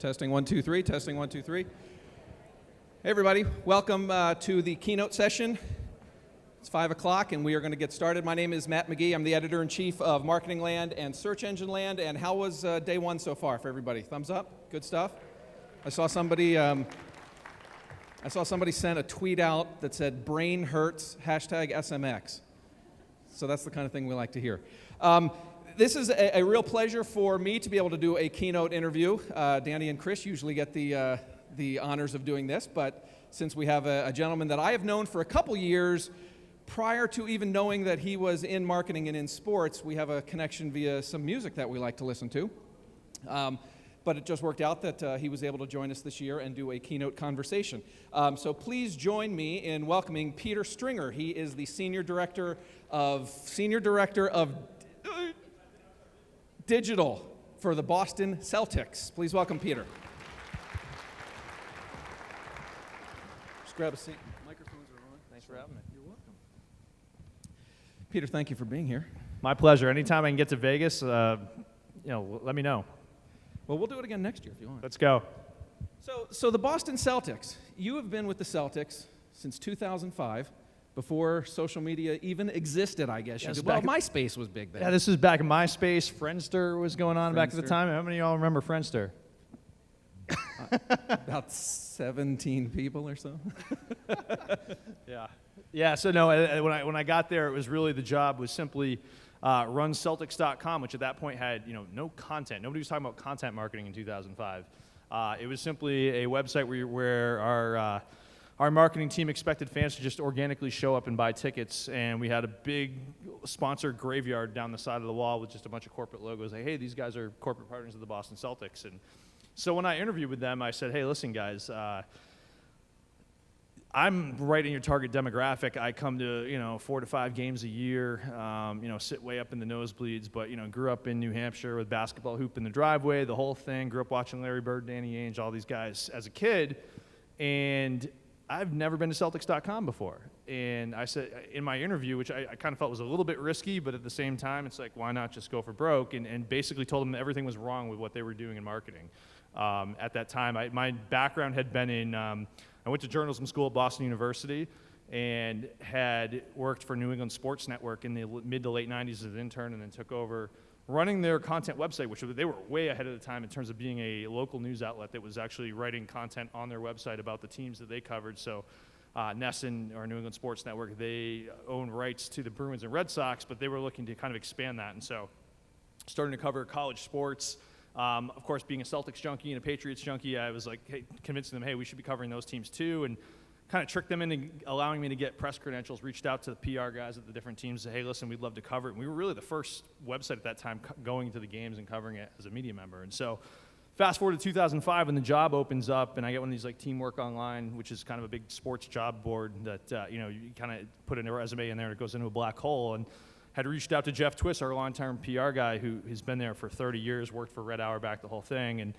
Testing 1 2 3. Testing 1 2 3. Hey everybody, welcome to the keynote session. It's 5 o'clock and we are going to get started. My name is Matt McGee. I'm the editor-in-chief of Marketing Land and Search Engine Land. And how was day one so far for everybody? Thumbs up? Good stuff? I saw somebody sent a tweet out that said "brain hurts" #SMX. So that's the kind of thing we like to hear. This is a real pleasure for me to be able to do a keynote interview. Danny and Chris usually get the honors of doing this, but since we have a gentleman that I have known for a couple years, prior to even knowing that he was in marketing and in sports, we have a connection via some music that we like to listen to. But it just worked out that he was able to join us this year and do a keynote conversation. So please join me in welcoming Peter Stringer. He is the Senior Director of Digital for the Boston Celtics. Please welcome Peter. Just grab a seat. Microphones are on. Thanks for having me. You're welcome. Peter, thank you for being here. My pleasure. Anytime I can get to Vegas, let me know. Well, we'll do it again next year if you want. Let's go. So the Boston Celtics, you have been with the Celtics since 2005, before social media even existed, I guess. Yes, Well, MySpace was big then. Yeah, this was back in MySpace. Friendster was going on back at the Friendster. time. How many of y'all remember Friendster? About 17 people or so. Yeah. So no, when I got there, it was really the job was simply run Celtics.com, which at that point had no content. Nobody was talking about content marketing in 2005. It was simply a website where our marketing team expected fans to just organically show up and buy tickets, and we had a big sponsored graveyard down the side of the wall with just a bunch of corporate logos. Like, hey, these guys are corporate partners of the Boston Celtics. And so when I interviewed with them, I said, hey, listen, guys, I'm right in your target demographic. I come to 4 to 5 games a year, sit way up in the nosebleeds, but grew up in New Hampshire with basketball hoop in the driveway, the whole thing. Grew up watching Larry Bird, Danny Ainge, all these guys as a kid, and I've never been to Celtics.com before. And I said in my interview, which I kind of felt was a little bit risky, but at the same time, it's like, why not just go for broke? And basically told them that everything was wrong with what they were doing in marketing. At that time, my background had been in, I went to journalism school at Boston University and had worked for New England Sports Network in the mid to late 90s as an intern, and then took over running their content website, which they were way ahead of the time in terms of being a local news outlet that was actually writing content on their website about the teams that they covered. So Nesson, or New England Sports Network, they own rights to the Bruins and Red Sox, but they were looking to kind of expand that. And so starting to cover college sports. Of course, being a Celtics junkie and a Patriots junkie, I was like, hey, convincing them, hey, we should be covering those teams too, and kind of tricked them into allowing me to get press credentials, reached out to the PR guys at the different teams, said, hey, listen, we'd love to cover it. And we were really the first website at that time going to the games and covering it as a media member. And so fast forward to 2005 when the job opens up, and I get one of these like Teamwork Online, which is kind of a big sports job board that you kind of put a resume in there and it goes into a black hole. And had reached out to Jeff Twiss, our long-term PR guy who has been there for 30 years, worked for Red Auerbach, the whole thing, and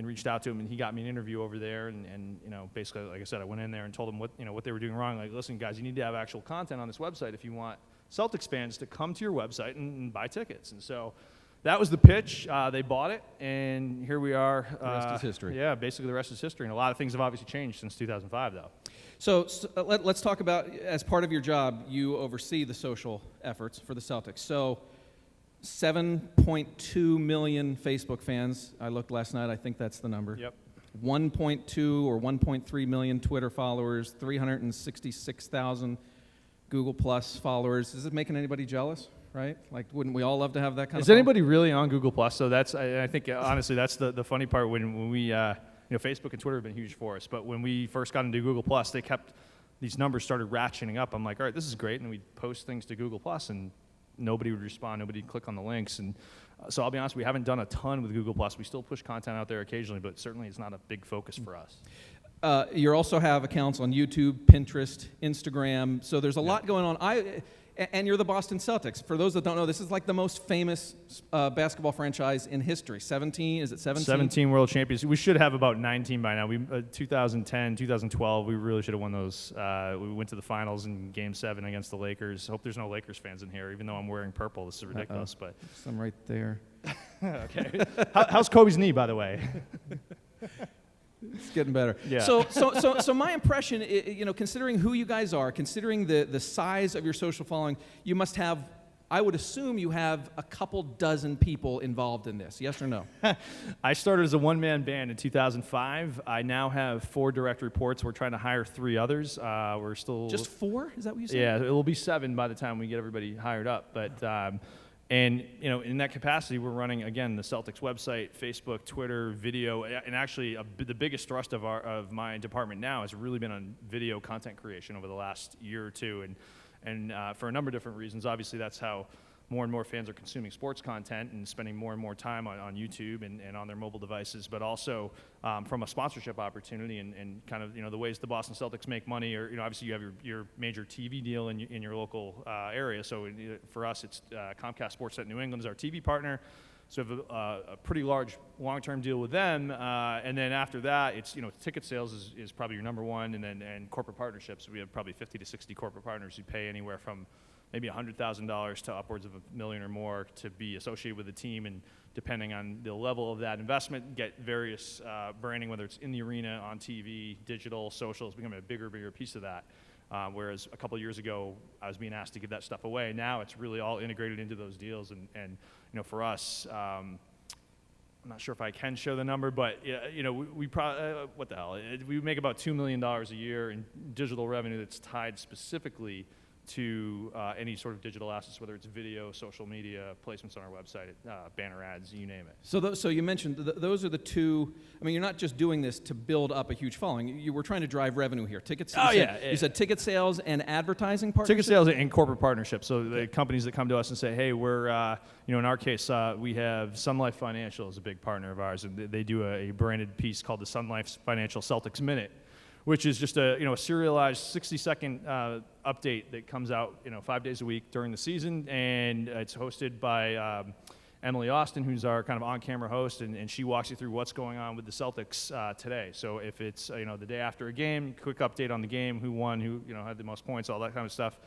reached out to him, and he got me an interview over there, and basically, like I said, I went in there and told them what they were doing wrong. Like, listen, guys, you need to have actual content on this website if you want Celtics fans to come to your website and buy tickets. And so that was the pitch. They bought it, and here we are. The rest is history. Yeah, basically the rest is history, and a lot of things have obviously changed since 2005, though. So let's talk about, as part of your job, you oversee the social efforts for the Celtics. So 7.2 million Facebook fans. I looked last night. I think that's the number. Yep. 1.2 or 1.3 million Twitter followers, 366,000 Google Plus followers. Is it making anybody jealous, right? Like, wouldn't we all love to have that kind of Is anybody really on Google Plus? So that's, I think, honestly, that's the funny part when we, Facebook and Twitter have been huge for us. But when we first got into Google Plus, these numbers started ratcheting up. I'm like, all right, this is great. And we'd post things to Google Plus, and nobody would respond. Nobody would click on the links. And so I'll be honest, we haven't done a ton with Google Plus. We still push content out there occasionally, but certainly it's not a big focus for us. You also have accounts on YouTube, Pinterest, Instagram. So there's a lot going on. And you're the Boston Celtics. For those that don't know, this is like the most famous basketball franchise in history. 17, is it 17? 17 world champions. We should have about 19 by now. 2010, 2012, we really should have won those. We went to the finals in Game 7 against the Lakers. Hope there's no Lakers fans in here, even though I'm wearing purple. This is ridiculous. But some right there. Okay. How's Kobe's knee, by the way? It's getting better. Yeah. So my impression, considering who you guys are, considering the size of your social following, you must have, I would assume you have a couple dozen people involved in this. Yes or no? I started as a one-man band in 2005. I now have 4 direct reports. We're trying to hire 3 others. We're still just 4? Is that what you said? Yeah, it will be 7 by the time we get everybody hired up. But and in that capacity, we're running again the Celtics website, Facebook, Twitter, video, and actually the biggest thrust of my department now has really been on video content creation over the last year or two, and for a number of different reasons. Obviously, that's how more and more fans are consuming sports content and spending more and more time on YouTube and on their mobile devices, but also from a sponsorship opportunity and kind of the ways the Boston Celtics make money, or obviously you have your major TV deal in your local area. So for us, it's Comcast Sportsnet New England is our TV partner. So we have a pretty large long-term deal with them, and then after that, it's ticket sales is probably your number one, and corporate partnerships. We have probably 50 to 60 corporate partners who pay anywhere from maybe $100,000 to upwards of $1 million or more to be associated with the team, and depending on the level of that investment, get various branding, whether it's in the arena, on TV, digital, social. It's becoming a bigger piece of that. Whereas a couple of years ago, I was being asked to give that stuff away. Now it's really all integrated into those deals, and for us, I'm not sure if I can show the number, but we probably what the hell? We make about $2 million a year in digital revenue that's tied specifically to any sort of digital assets, whether it's video, social media, placements on our website, banner ads, you name it. So you mentioned those are the two. I mean, you're not just doing this to build up a huge following. You were trying to drive revenue here. Tickets. You said ticket sales and advertising partnerships? Ticket sales and corporate partnerships. So the companies that come to us and say, hey, we're, in our case, we have Sun Life Financial is a big partner of ours, and they do a branded piece called the Sun Life Financial Celtics Minute, which is just a serialized 60-second update that comes out 5 days a week during the season, and it's hosted by Emily Austin, who's our kind of on-camera host, and she walks you through what's going on with the Celtics today. So if it's the day after a game, quick update on the game, who won, who had the most points, all that kind of stuff.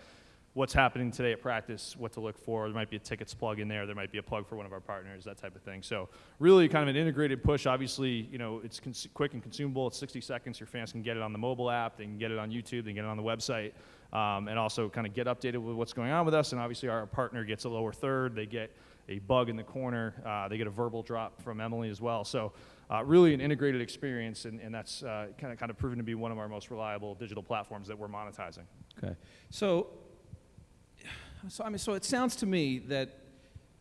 What's happening today at practice, what to look for. There might be a tickets plug in there. There might be a plug for one of our partners, that type of thing. So really kind of an integrated push. Obviously, it's quick and consumable. It's 60 seconds. Your fans can get it on the mobile app. They can get it on YouTube. They can get it on the website. And also kind of get updated with what's going on with us. And obviously our partner gets a lower third. They get a bug in the corner. They get a verbal drop from Emily as well. So really an integrated experience, and that's kind of proven to be one of our most reliable digital platforms that we're monetizing. Okay. So it sounds to me that,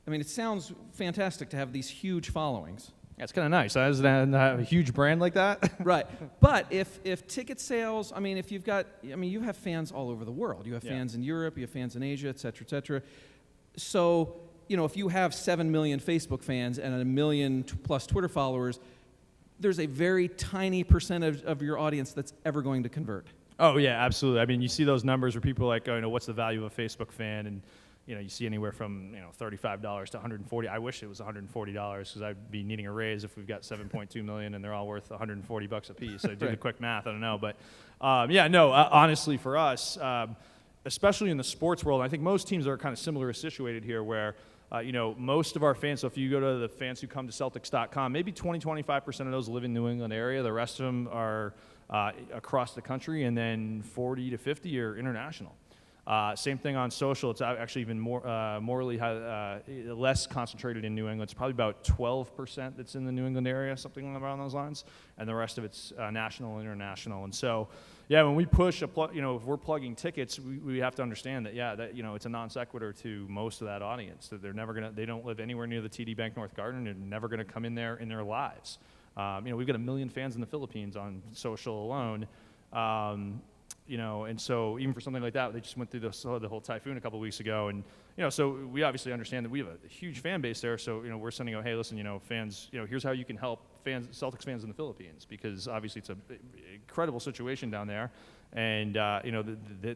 it sounds fantastic to have these huge followings. Yeah, it's kind of nice. Doesn't have a huge brand like that. Right. But if ticket sales, if you've got, you have fans all over the world. You have fans in Europe, you have fans in Asia, et cetera, et cetera. So, if you have 7 million Facebook fans and 1 million plus Twitter followers, there's a very tiny percentage of your audience that's ever going to convert. Oh, yeah, absolutely. You see those numbers where people are like, what's the value of a Facebook fan? And, you see anywhere from, $35 to $140. I wish it was $140 because I'd be needing a raise if we've got 7.2 million and they're all worth $140 a piece. So do the quick math, I don't know. But, honestly, for us, especially in the sports world, I think most teams are kind of similar situated here where, most of our fans, so if you go to the fans who come to Celtics.com, maybe 20-25% of those live in New England area. The rest of them are across the country, and then 40 to 50 are international. Same thing on social. It's actually even more less concentrated in New England. It's probably about 12% that's in the New England area, something around those lines, and the rest of it's national and international. And so, when we push if we're plugging tickets, we have to understand that it's a non sequitur to most of that audience. That they don't live anywhere near the TD Bank North Garden. They're never going to come in there in their lives. We've got 1 million fans in the Philippines on social alone. And so even for something like that, they just went through the whole typhoon a couple of weeks ago, and so we obviously understand that we have a huge fan base there. So we're sending out, hey, listen, fans, here's how you can help Celtics fans in the Philippines, because obviously it's an incredible situation down there, and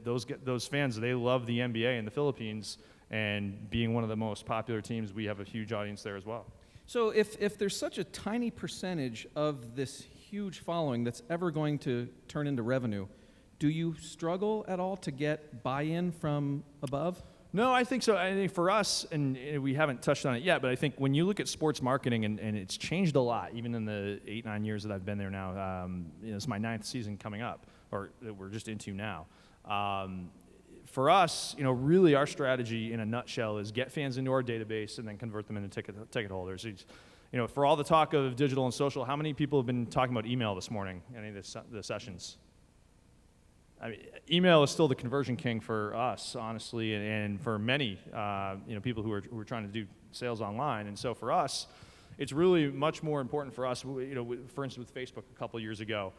those fans, they love the NBA in the Philippines, and being one of the most popular teams, we have a huge audience there as well. So if there's such a tiny percentage of this huge following that's ever going to turn into revenue, do you struggle at all to get buy-in from above? No, I think so. I think for us, and we haven't touched on it yet, but I think when you look at sports marketing, and it's changed a lot, even in the 8-9 years that I've been there now. It's my 9th season coming up, or that we're just into now. For us, really our strategy in a nutshell is get fans into our database and then convert them into ticket holders. For all the talk of digital and social, how many people have been talking about email this morning? Any of the sessions? I mean, email is still the conversion king for us, honestly, and for many, people who are trying to do sales online. And so for us, it's really much more important for us. For instance, with Facebook a couple years ago,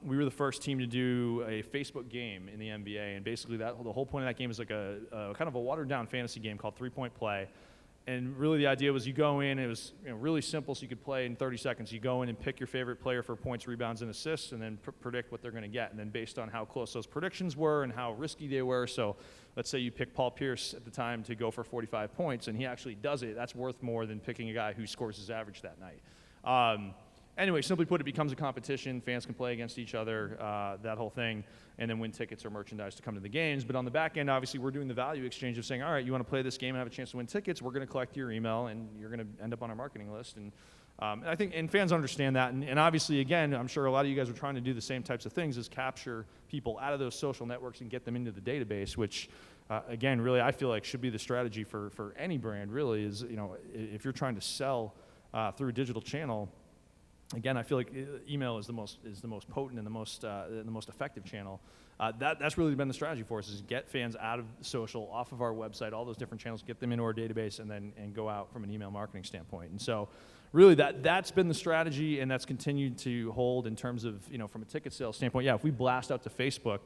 we were the first team to do a Facebook game in the NBA, and basically the whole point of that game is like a kind of a watered-down fantasy game called 3-Point Play. And really the idea was you go in, it was really simple, so you could play in 30 seconds. You go in and pick your favorite player for points, rebounds, and assists, and then predict what they're going to get. And then based on how close those predictions were and how risky they were, so let's say you pick Paul Pierce at the time to go for 45 points, and he actually does it, that's worth more than picking a guy who scores his average that night. Anyway, simply put, it becomes a competition. Fans can play against each other, that whole thing, and then win tickets or merchandise to come to the games. But on the back end, obviously, we're doing the value exchange of saying, all right, you want to play this game and have a chance to win tickets, we're going to collect your email, and you're going to end up on our marketing list. And I think fans understand that. And obviously, again, I'm sure a lot of you guys are trying to do the same types of things, is capture people out of those social networks and get them into the database, which, again, really I feel like should be the strategy for any brand, really, is, if you're trying to sell through a digital channel. Again, I feel like email is the most potent and the most effective channel. That's really been the strategy for us, is get fans out of social, off of our website, all those different channels, get them into our database, and go out from an email marketing standpoint. And so, really, that's been the strategy, and that's continued to hold in terms of from a ticket sales standpoint. Yeah, if we blast out to Facebook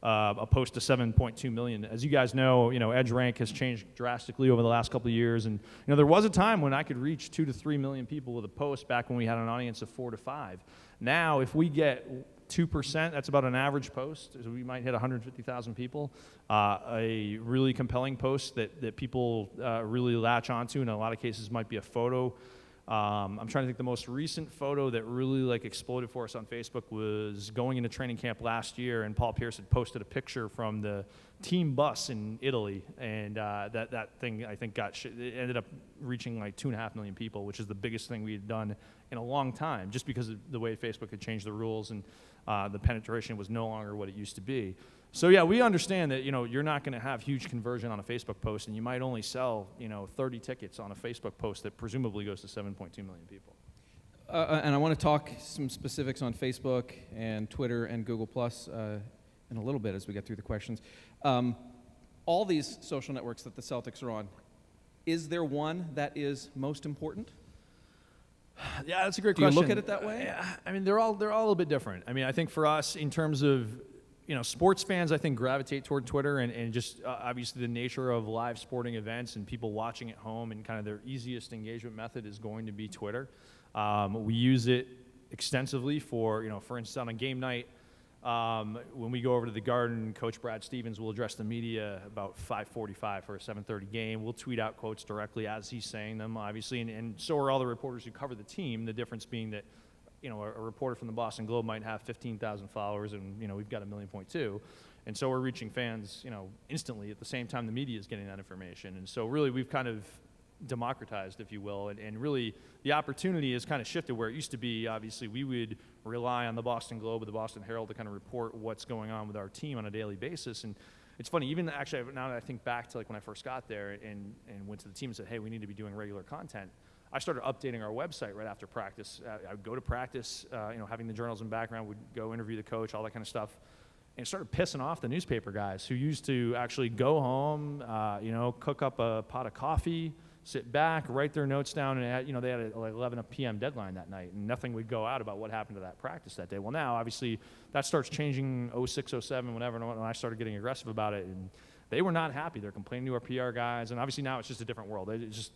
a post to 7.2 million. As you guys know, Edge rank has changed drastically over the last couple of years, and there was a time when I could reach 2 to 3 million people with a post back when we had an audience of 4 to 5. Now, if we get 2%, that's about an average post, so we might hit 150,000 people. A really compelling post that people really latch onto, in a lot of cases might be a photo. I'm trying to think, the most recent photo that really exploded for us on Facebook was going into training camp last year, and Paul Pierce had posted a picture from the team bus in Italy, and that thing, I think, it ended up reaching 2.5 million people, which is the biggest thing we had done in a long time, just because of the way Facebook had changed the rules, and the penetration was no longer what it used to be. So yeah, we understand that you're not going to have huge conversion on a Facebook post, and you might only sell 30 tickets on a Facebook post that presumably goes to 7.2 million people. And I want to talk some specifics on Facebook and Twitter and Google Plus in a little bit as we get through the questions. All these social networks that the Celtics are on, is there one that is most important? Yeah, that's a great question. Do you look at it that way? Yeah, I mean, they're all a little bit different. I mean, I think for us, in terms of sports fans, I think, gravitate toward Twitter, and just obviously the nature of live sporting events and people watching at home, and kind of their easiest engagement method is going to be Twitter. We use it extensively for instance, on a game night, when we go over to the Garden, Coach Brad Stevens will address the media about 5:45 for a 7:30 game. We'll tweet out quotes directly as he's saying them, obviously, and so are all the reporters who cover the team, the difference being that a reporter from the Boston Globe might have 15,000 followers, and we've got 1.2 million, and so we're reaching fans, instantly at the same time the media is getting that information. And so really we've kind of democratized, if you will, and really the opportunity has kind of shifted, where it used to be, obviously, we would rely on the Boston Globe or the Boston Herald to kind of report what's going on with our team on a daily basis. And it's funny, even actually now that I think back to when I first got there and went to the team and said, hey, we need to be doing regular content, I started updating our website right after practice. I would go to practice, having the journalism background, would go interview the coach, all that kind of stuff, and it started pissing off the newspaper guys who used to actually go home, cook up a pot of coffee, sit back, write their notes down, and they had a 11 p.m. deadline that night, and nothing would go out about what happened to that practice that day. Well, now, obviously, that starts changing 06, 07, whenever, when I started getting aggressive about it, and they were not happy. They're complaining to our PR guys, and obviously now it's just a different world.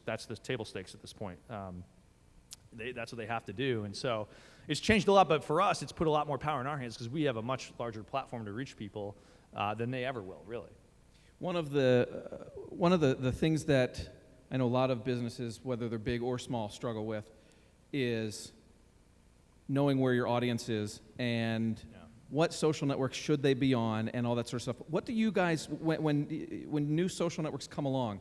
That's the table stakes at this point. That's what they have to do, and so it's changed a lot. But for us, it's put a lot more power in our hands because we have a much larger platform to reach people than they ever will, really. One of the things that I know a lot of businesses, whether they're big or small, struggle with is knowing where your audience is and what social networks should they be on, and all that sort of stuff. What do you guys, when new social networks come along,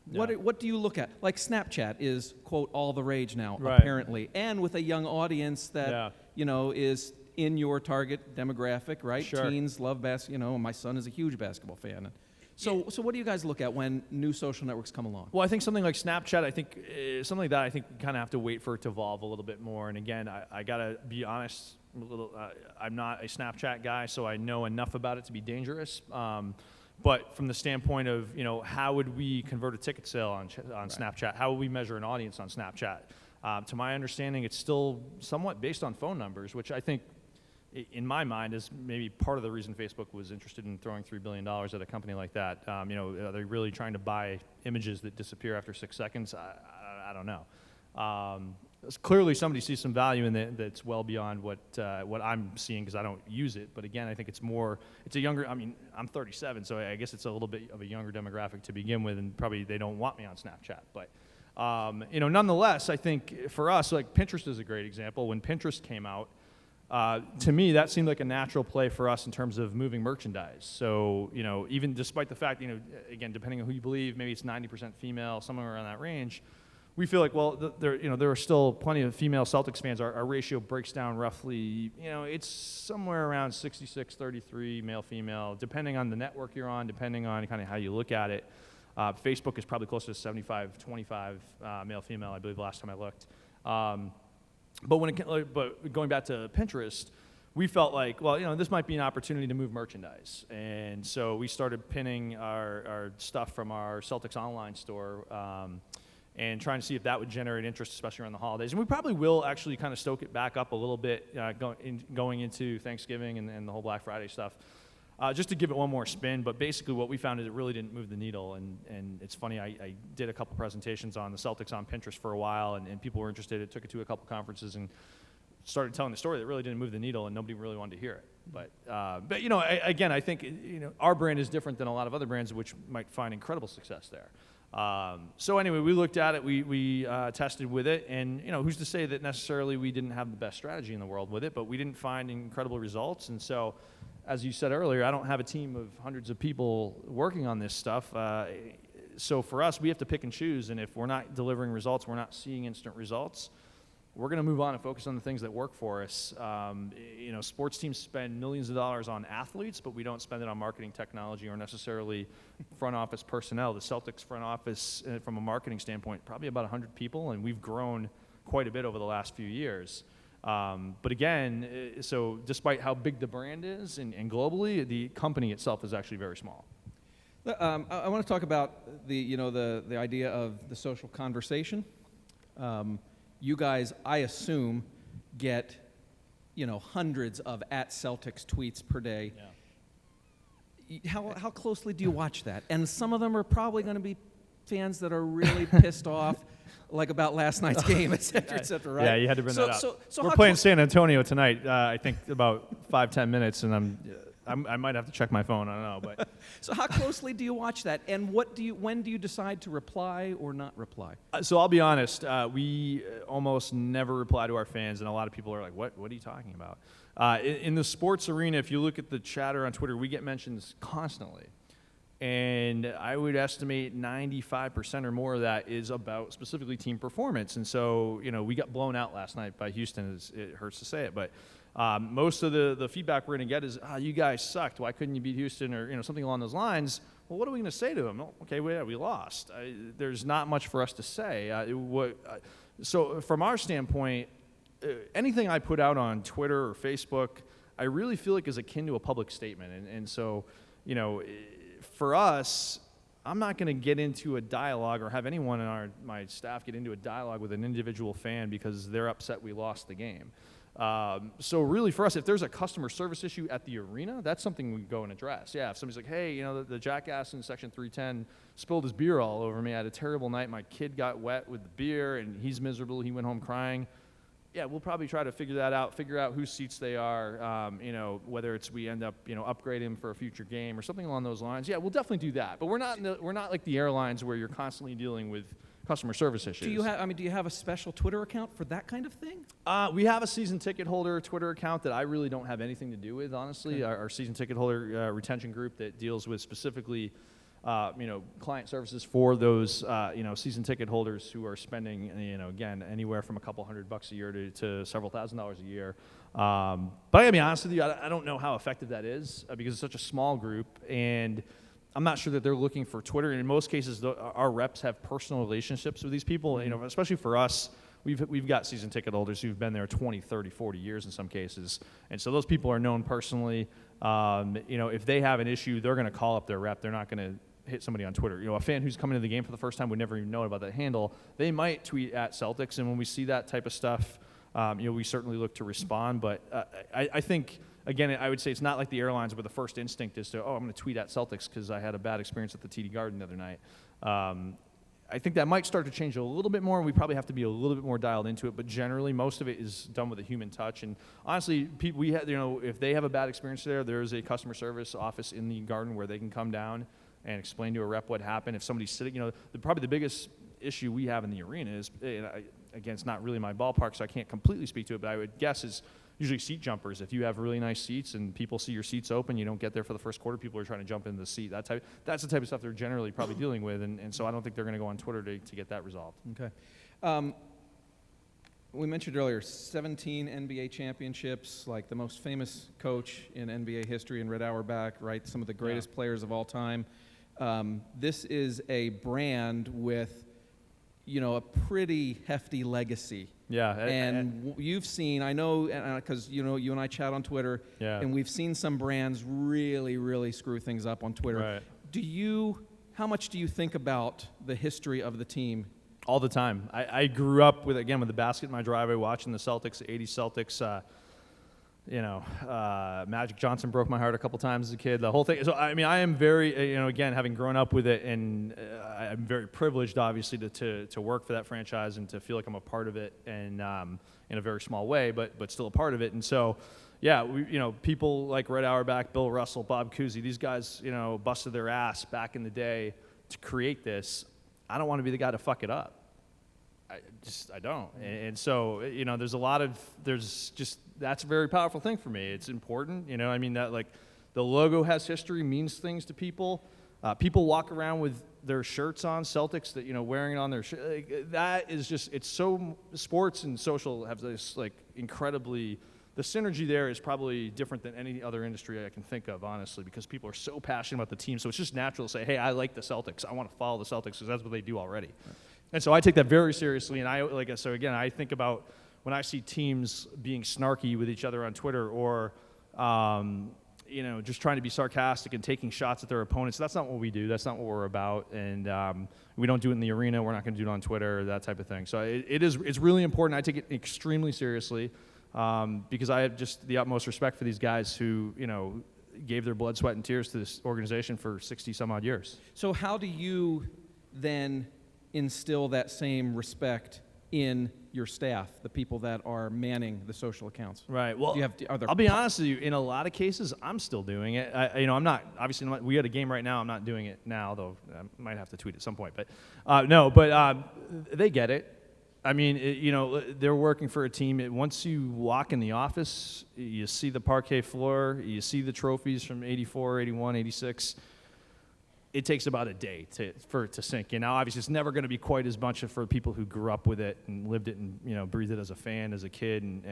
what do you look at? Like Snapchat is, quote, all the rage now, Right. apparently, and with a young audience that, is in your target demographic, right? Sure. Teens love basketball. My son is a huge basketball fan. So what do you guys look at when new social networks come along? Well, I think something like Snapchat, something like that, I think we kind of have to wait for it to evolve a little bit more. And again, I got to be honest, I'm not a Snapchat guy, so I know enough about it to be dangerous. But from the standpoint of, how would we convert a ticket sale on Snapchat? How would we measure an audience on Snapchat? To my understanding, it's still somewhat based on phone numbers, which I think, in my mind, is maybe part of the reason Facebook was interested in throwing $3 billion at a company like that. Are they really trying to buy images that disappear after 6 seconds? I don't know. Clearly, somebody sees some value in it that's well beyond what I'm seeing, because I don't use it. But again, I think it's a younger. I'm 37, so I guess it's a little bit of a younger demographic to begin with, and probably they don't want me on Snapchat. But nonetheless, I think for us, like Pinterest is a great example. When Pinterest came out, to me, that seemed like a natural play for us in terms of moving merchandise. So, even despite the fact, again, depending on who you believe, maybe it's 90% female, somewhere around that range, we feel like, well, there are still plenty of female Celtics fans. Our ratio breaks down roughly, it's somewhere around 66-33 male-female, depending on the network you're on, depending on kind of how you look at it. Facebook is probably closer to 75-25 male-female, I believe, last time I looked. But going back to Pinterest, we felt like, well, this might be an opportunity to move merchandise. And so we started pinning our stuff from our Celtics online store and trying to see if that would generate interest, especially around the holidays. And we probably will actually kind of stoke it back up a little bit going into Thanksgiving and the whole Black Friday stuff, just to give it one more spin. But basically what we found is it really didn't move the needle. And it's funny, I did a couple presentations on the Celtics on Pinterest for a while, and people were interested. It took it to a couple conferences and started telling the story that really didn't move the needle, and nobody really wanted to hear it. But again, I think our brand is different than a lot of other brands, which might find incredible success there. So anyway, we looked at it, we tested with it, and who's to say that necessarily we didn't have the best strategy in the world with it, but we didn't find incredible results. And so, as you said earlier, I don't have a team of hundreds of people working on this stuff. So for us, we have to pick and choose, and if we're not delivering results, we're not seeing instant results, we're going to move on and focus on the things that work for us. Sports teams spend millions of dollars on athletes, but we don't spend it on marketing technology or necessarily front office personnel. The Celtics front office, from a marketing standpoint, probably about 100 people, and we've grown quite a bit over the last few years. But again, so despite how big the brand is and globally, the company itself is actually very small. I want to talk about the idea of the social conversation. You guys, I assume, get hundreds of @Celtics tweets per day. Yeah. How closely do you watch that? And some of them are probably going to be fans that are really pissed off, like about last night's game, et cetera, right? Yeah, you had to bring that up. So we're playing San Antonio tonight. I think about 5-10 minutes, and I might have to check my phone. I don't know, but so how closely do you watch that, and when do you decide to reply or not reply? So I'll be honest, we almost never reply to our fans, and a lot of people are like, "What are you talking about?" In the sports arena, if you look at the chatter on Twitter, we get mentions constantly, and I would estimate 95% or more of that is about specifically team performance. And so, we got blown out last night by Houston. It hurts to say it, but most of the feedback we're going to get is, you guys sucked. Why couldn't you beat Houston, or something along those lines? Well, what are we going to say to them? Oh, okay, we lost. There's not much for us to say. So from our standpoint, anything I put out on Twitter or Facebook, I really feel like is akin to a public statement. And so, for us, I'm not going to get into a dialogue or have anyone in my staff get into a dialogue with an individual fan because they're upset we lost the game. So really for us, if there's a customer service issue at the arena, that's something we go and address. Yeah, if somebody's like, hey, the jackass in section 310 spilled his beer all over me. I had a terrible night. My kid got wet with the beer, and he's miserable. He went home crying. Yeah, we'll probably try to figure that out, figure out whose seats they are, whether it's we end up, upgrading them for a future game or something along those lines. Yeah, we'll definitely do that. But we're not like the airlines where you're constantly dealing with customer service issues. Do you have a special Twitter account for that kind of thing? We have a season ticket holder Twitter account that I really don't have anything to do with, honestly. Okay. Our season ticket holder retention group that deals with specifically, client services for those, season ticket holders who are spending, again, anywhere from a couple $100 a year to several $1,000s a year. But I gotta be honest with you, I don't know how effective that is because it's such a small group, and I'm not sure that they're looking for Twitter. And in most cases, our reps have personal relationships with these people. Especially for us, we've got season ticket holders who've been there 20, 30, 40 years in some cases. And so those people are known personally. If they have an issue, they're going to call up their rep. They're not going to hit somebody on Twitter. A fan who's coming to the game for the first time would never even know about that handle. They might tweet at Celtics, and when we see that type of stuff, we certainly look to respond. But I think, again, I would say it's not like the airlines where the first instinct is to, I'm going to tweet at Celtics because I had a bad experience at the TD Garden the other night. I think that might start to change a little bit more, and we probably have to be a little bit more dialed into it. But generally, most of it is done with a human touch. And honestly, if they have a bad experience there's a customer service office in the Garden where they can come down and explain to a rep what happened. If somebody's sitting, probably the biggest issue we have in the arena is, again, it's not really my ballpark, so I can't completely speak to it, but I would guess is usually seat jumpers. If you have really nice seats and people see your seats open, you don't get there for the first quarter, people are trying to jump into the seat. That's the type of stuff they're generally probably dealing with, and so I don't think they're going to go on Twitter to get that resolved. Okay. We mentioned earlier 17 NBA championships, like the most famous coach in NBA history in Red Auerbach, right? Some of the greatest players of all time. This is a brand with, a pretty hefty legacy. Yeah. And you've seen, I know, because, you and I chat on Twitter, and we've seen some brands really, really screw things up on Twitter. Right. How much do you think about the history of the team? All the time. I grew up with the basket in my driveway, watching the Celtics, the 80s Celtics. Magic Johnson broke my heart a couple times as a kid. The whole thing. So I am very, again, having grown up with it, and I'm very privileged, obviously, to work for that franchise and to feel like I'm a part of it, and in a very small way, but still a part of it. And so, people like Red Auerbach, Bill Russell, Bob Cousy, these guys, busted their ass back in the day to create this. I don't want to be the guy to fuck it up. I don't. And so, that's a very powerful thing for me. It's important, that the logo has history, means things to people. People walk around with their shirts on, Celtics, that, wearing it on their shirt. That is just, it's so, sports and social have this, incredibly, the synergy there is probably different than any other industry I can think of, honestly, because people are so passionate about the team. So it's just natural to say, hey, I like the Celtics. I want to follow the Celtics because that's what they do already. Right. And so I take that very seriously. And I think about when I see teams being snarky with each other on Twitter or, just trying to be sarcastic and taking shots at their opponents. That's not what we do. That's not what we're about. And we don't do it in the arena. We're not going to do it on Twitter, that type of thing. So it's really important. I take it extremely seriously. Because I have just the utmost respect for these guys who, gave their blood, sweat, and tears to this organization for 60 some odd years. So how do you then instill that same respect in your staff, the people that are manning the social accounts? Right. Well, I'll be honest with you. In a lot of cases, I'm still doing it. I'm not. Obviously, we had a game right now. I'm not doing it now, though. I might have to tweet at some point. But they get it. They're working for a team. Once you walk in the office, you see the parquet floor, you see the trophies from 84, 81, 86. It takes about a day for it to sink in. Now, obviously, it's never going to be quite as much for people who grew up with it and lived it and, breathed it as a fan, as a kid.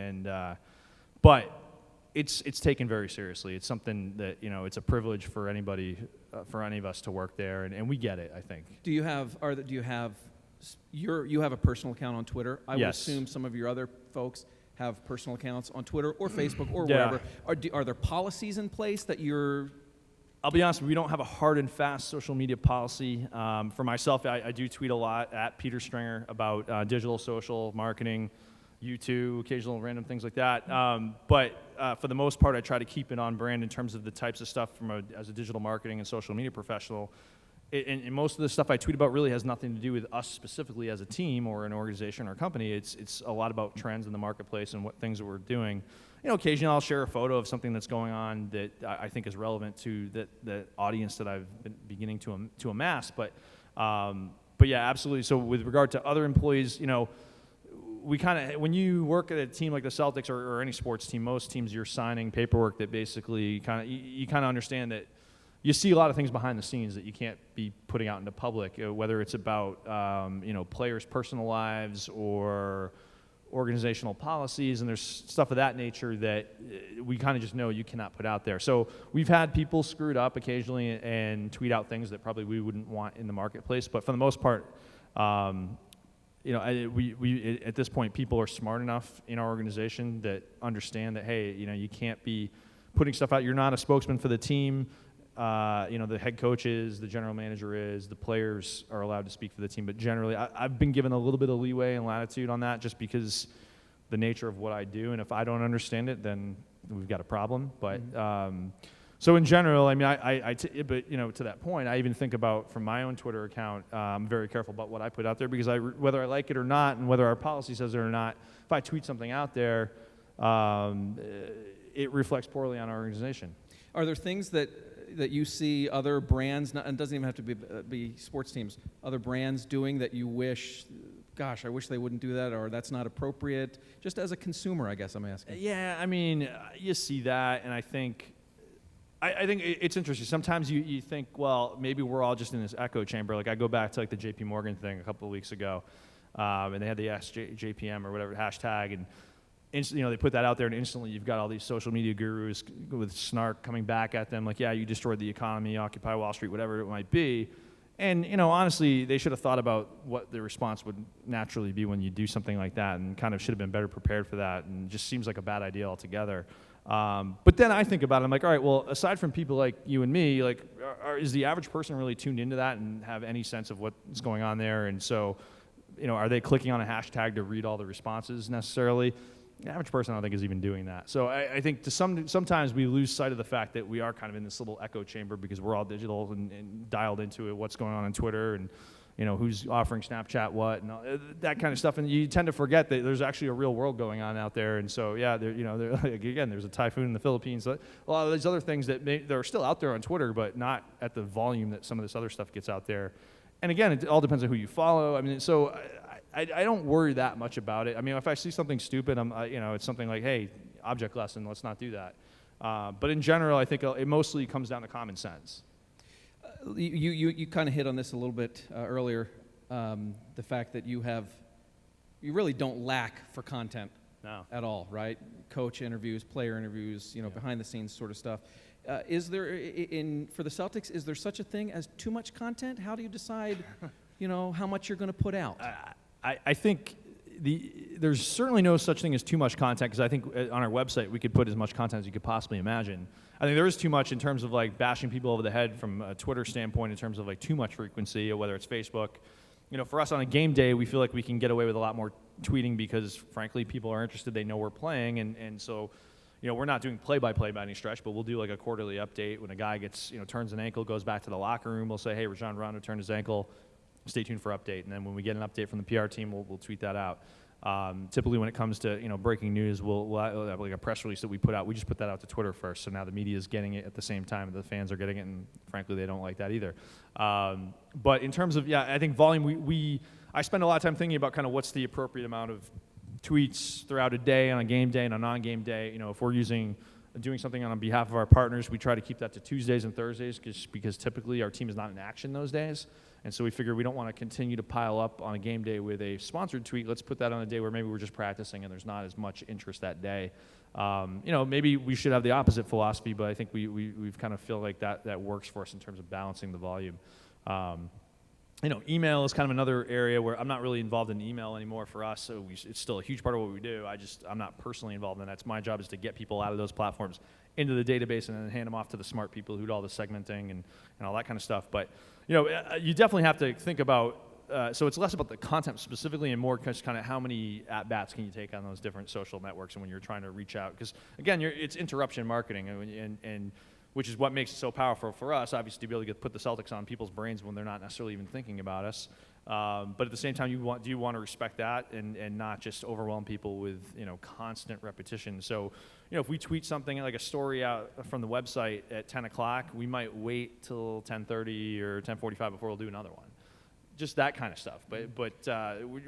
But it's taken very seriously. It's something that, it's a privilege for anybody, for any of us to work there, and we get it, I think. You have a personal account on Twitter. I would assume some of your other folks have personal accounts on Twitter or Facebook or wherever. Are there policies in place that you're... I'll be honest, we don't have a hard and fast social media policy. For myself, I do tweet a lot at Peter Stringer about digital social marketing, YouTube, occasional random things like that. But for the most part, I try to keep it on brand in terms of the types of stuff as a digital marketing and social media professional. And most of the stuff I tweet about really has nothing to do with us specifically as a team or an organization or company. It's a lot about trends in the marketplace and what things that we're doing. Occasionally I'll share a photo of something that's going on that I think is relevant to the audience that I've been beginning to amass. But but yeah, absolutely. So with regard to other employees, we kind of, when you work at a team like the Celtics or any sports team, most teams you're signing paperwork that basically you kind of understand that you see a lot of things behind the scenes that you can't be putting out into public, whether it's about players' personal lives or organizational policies, and there's stuff of that nature that we kind of just know you cannot put out there. So we've had people screw it up occasionally and tweet out things that probably we wouldn't want in the marketplace, but for the most part, we at this point, people are smart enough in our organization that understand that, hey, you can't be putting stuff out. You're not a spokesman for the team. The head coach is, the general manager is, the players are allowed to speak for the team. But generally, I've been given a little bit of leeway and latitude on that just because the nature of what I do. And if I don't understand it, then we've got a problem. But so in general, I mean, but to that point, I even think about from my own Twitter account, I'm very careful about what I put out there because whether I like it or not, and whether our policy says it or not, if I tweet something out there, it reflects poorly on our organization. Are there things that you see other brands, and it doesn't even have to be sports teams, other brands doing that you wish, gosh, I wish they wouldn't do that, or that's not appropriate? Just as a consumer, I guess I'm asking. Yeah, I mean, you see that, and I think it's interesting. Sometimes you think, well, maybe we're all just in this echo chamber. Like I go back to like the JP Morgan thing a couple of weeks ago, and they had the JPM or whatever hashtag, and they put that out there, and instantly you've got all these social media gurus with snark coming back at them, like, yeah, you destroyed the economy, Occupy Wall Street, whatever it might be. And honestly, they should have thought about what the response would naturally be when you do something like that, and kind of should have been better prepared for that. And it just seems like a bad idea altogether. But then I think about it, I'm like, all right, well, aside from people like you and me, like, is the average person really tuned into that and have any sense of what's going on there? And so, are they clicking on a hashtag to read all the responses necessarily? The average person, I don't think, is even doing that. So I think sometimes we lose sight of the fact that we are kind of in this little echo chamber because we're all digital and dialed into it, what's going on Twitter and who's offering Snapchat what and all, that kind of stuff. And you tend to forget that there's actually a real world going on out there. And so, yeah, again, there's a typhoon in the Philippines. A lot of these other things that are still out there on Twitter, but not at the volume that some of this other stuff gets out there. And again, it all depends on who you follow. I mean, so I don't worry that much about it. I mean, if I see something stupid, it's something like, hey, object lesson, let's not do that. But in general, I think it mostly comes down to common sense. You kind of hit on this a little bit earlier, the fact that you really don't lack for content at all, right? Coach interviews, player interviews, behind the scenes sort of stuff. Is there, for the Celtics, is there such a thing as too much content? How do you decide, how much you're going to put out? I think there's certainly no such thing as too much content, because I think on our website we could put as much content as you could possibly imagine. I think there is too much in terms of like bashing people over the head from a Twitter standpoint, in terms of like too much frequency, or whether it's Facebook. For us on a game day, we feel like we can get away with a lot more tweeting because, frankly, people are interested. They know we're playing, and so we're not doing play-by-play by any stretch, but we'll do like a quarterly update when a guy gets turns an ankle, goes back to the locker room. We'll say, hey, Rajon Rondo turned his ankle. Stay tuned for update, and then when we get an update from the PR team, we'll tweet that out. Typically, when it comes to breaking news, we'll have like a press release that we put out. We just put that out to Twitter first, so now the media is getting it at the same time the fans are getting it, and frankly, they don't like that either. But in terms of I think volume, I spend a lot of time thinking about kind of what's the appropriate amount of tweets throughout a day, on a game day and a non-game day. If we're doing something on behalf of our partners, we try to keep that to Tuesdays and Thursdays because typically our team is not in action those days. And so we figure we don't want to continue to pile up on a game day with a sponsored tweet. Let's put that on a day where maybe we're just practicing and there's not as much interest that day. Maybe we should have the opposite philosophy, but I think we've kind of feel like that works for us in terms of balancing the volume. Email is kind of another area where I'm not really involved in email anymore for us, so it's still a huge part of what we do. I'm not personally involved in that. My job is to get people out of those platforms into the database and then hand them off to the smart people who do all the segmenting and all that kind of stuff. But you definitely have to think about, so it's less about the content specifically and more just kind of how many at-bats can you take on those different social networks and when you're trying to reach out. Because, again, it's interruption marketing, and which is what makes it so powerful for us, obviously, to be able to put the Celtics on people's brains when they're not necessarily even thinking about us. But at the same time, do you want to respect that and not just overwhelm people with constant repetition? So if we tweet something like a story out from the website at 10 o'clock, we might wait till 10:30 or 10:45 before we'll do another one. just that kind of stuff. But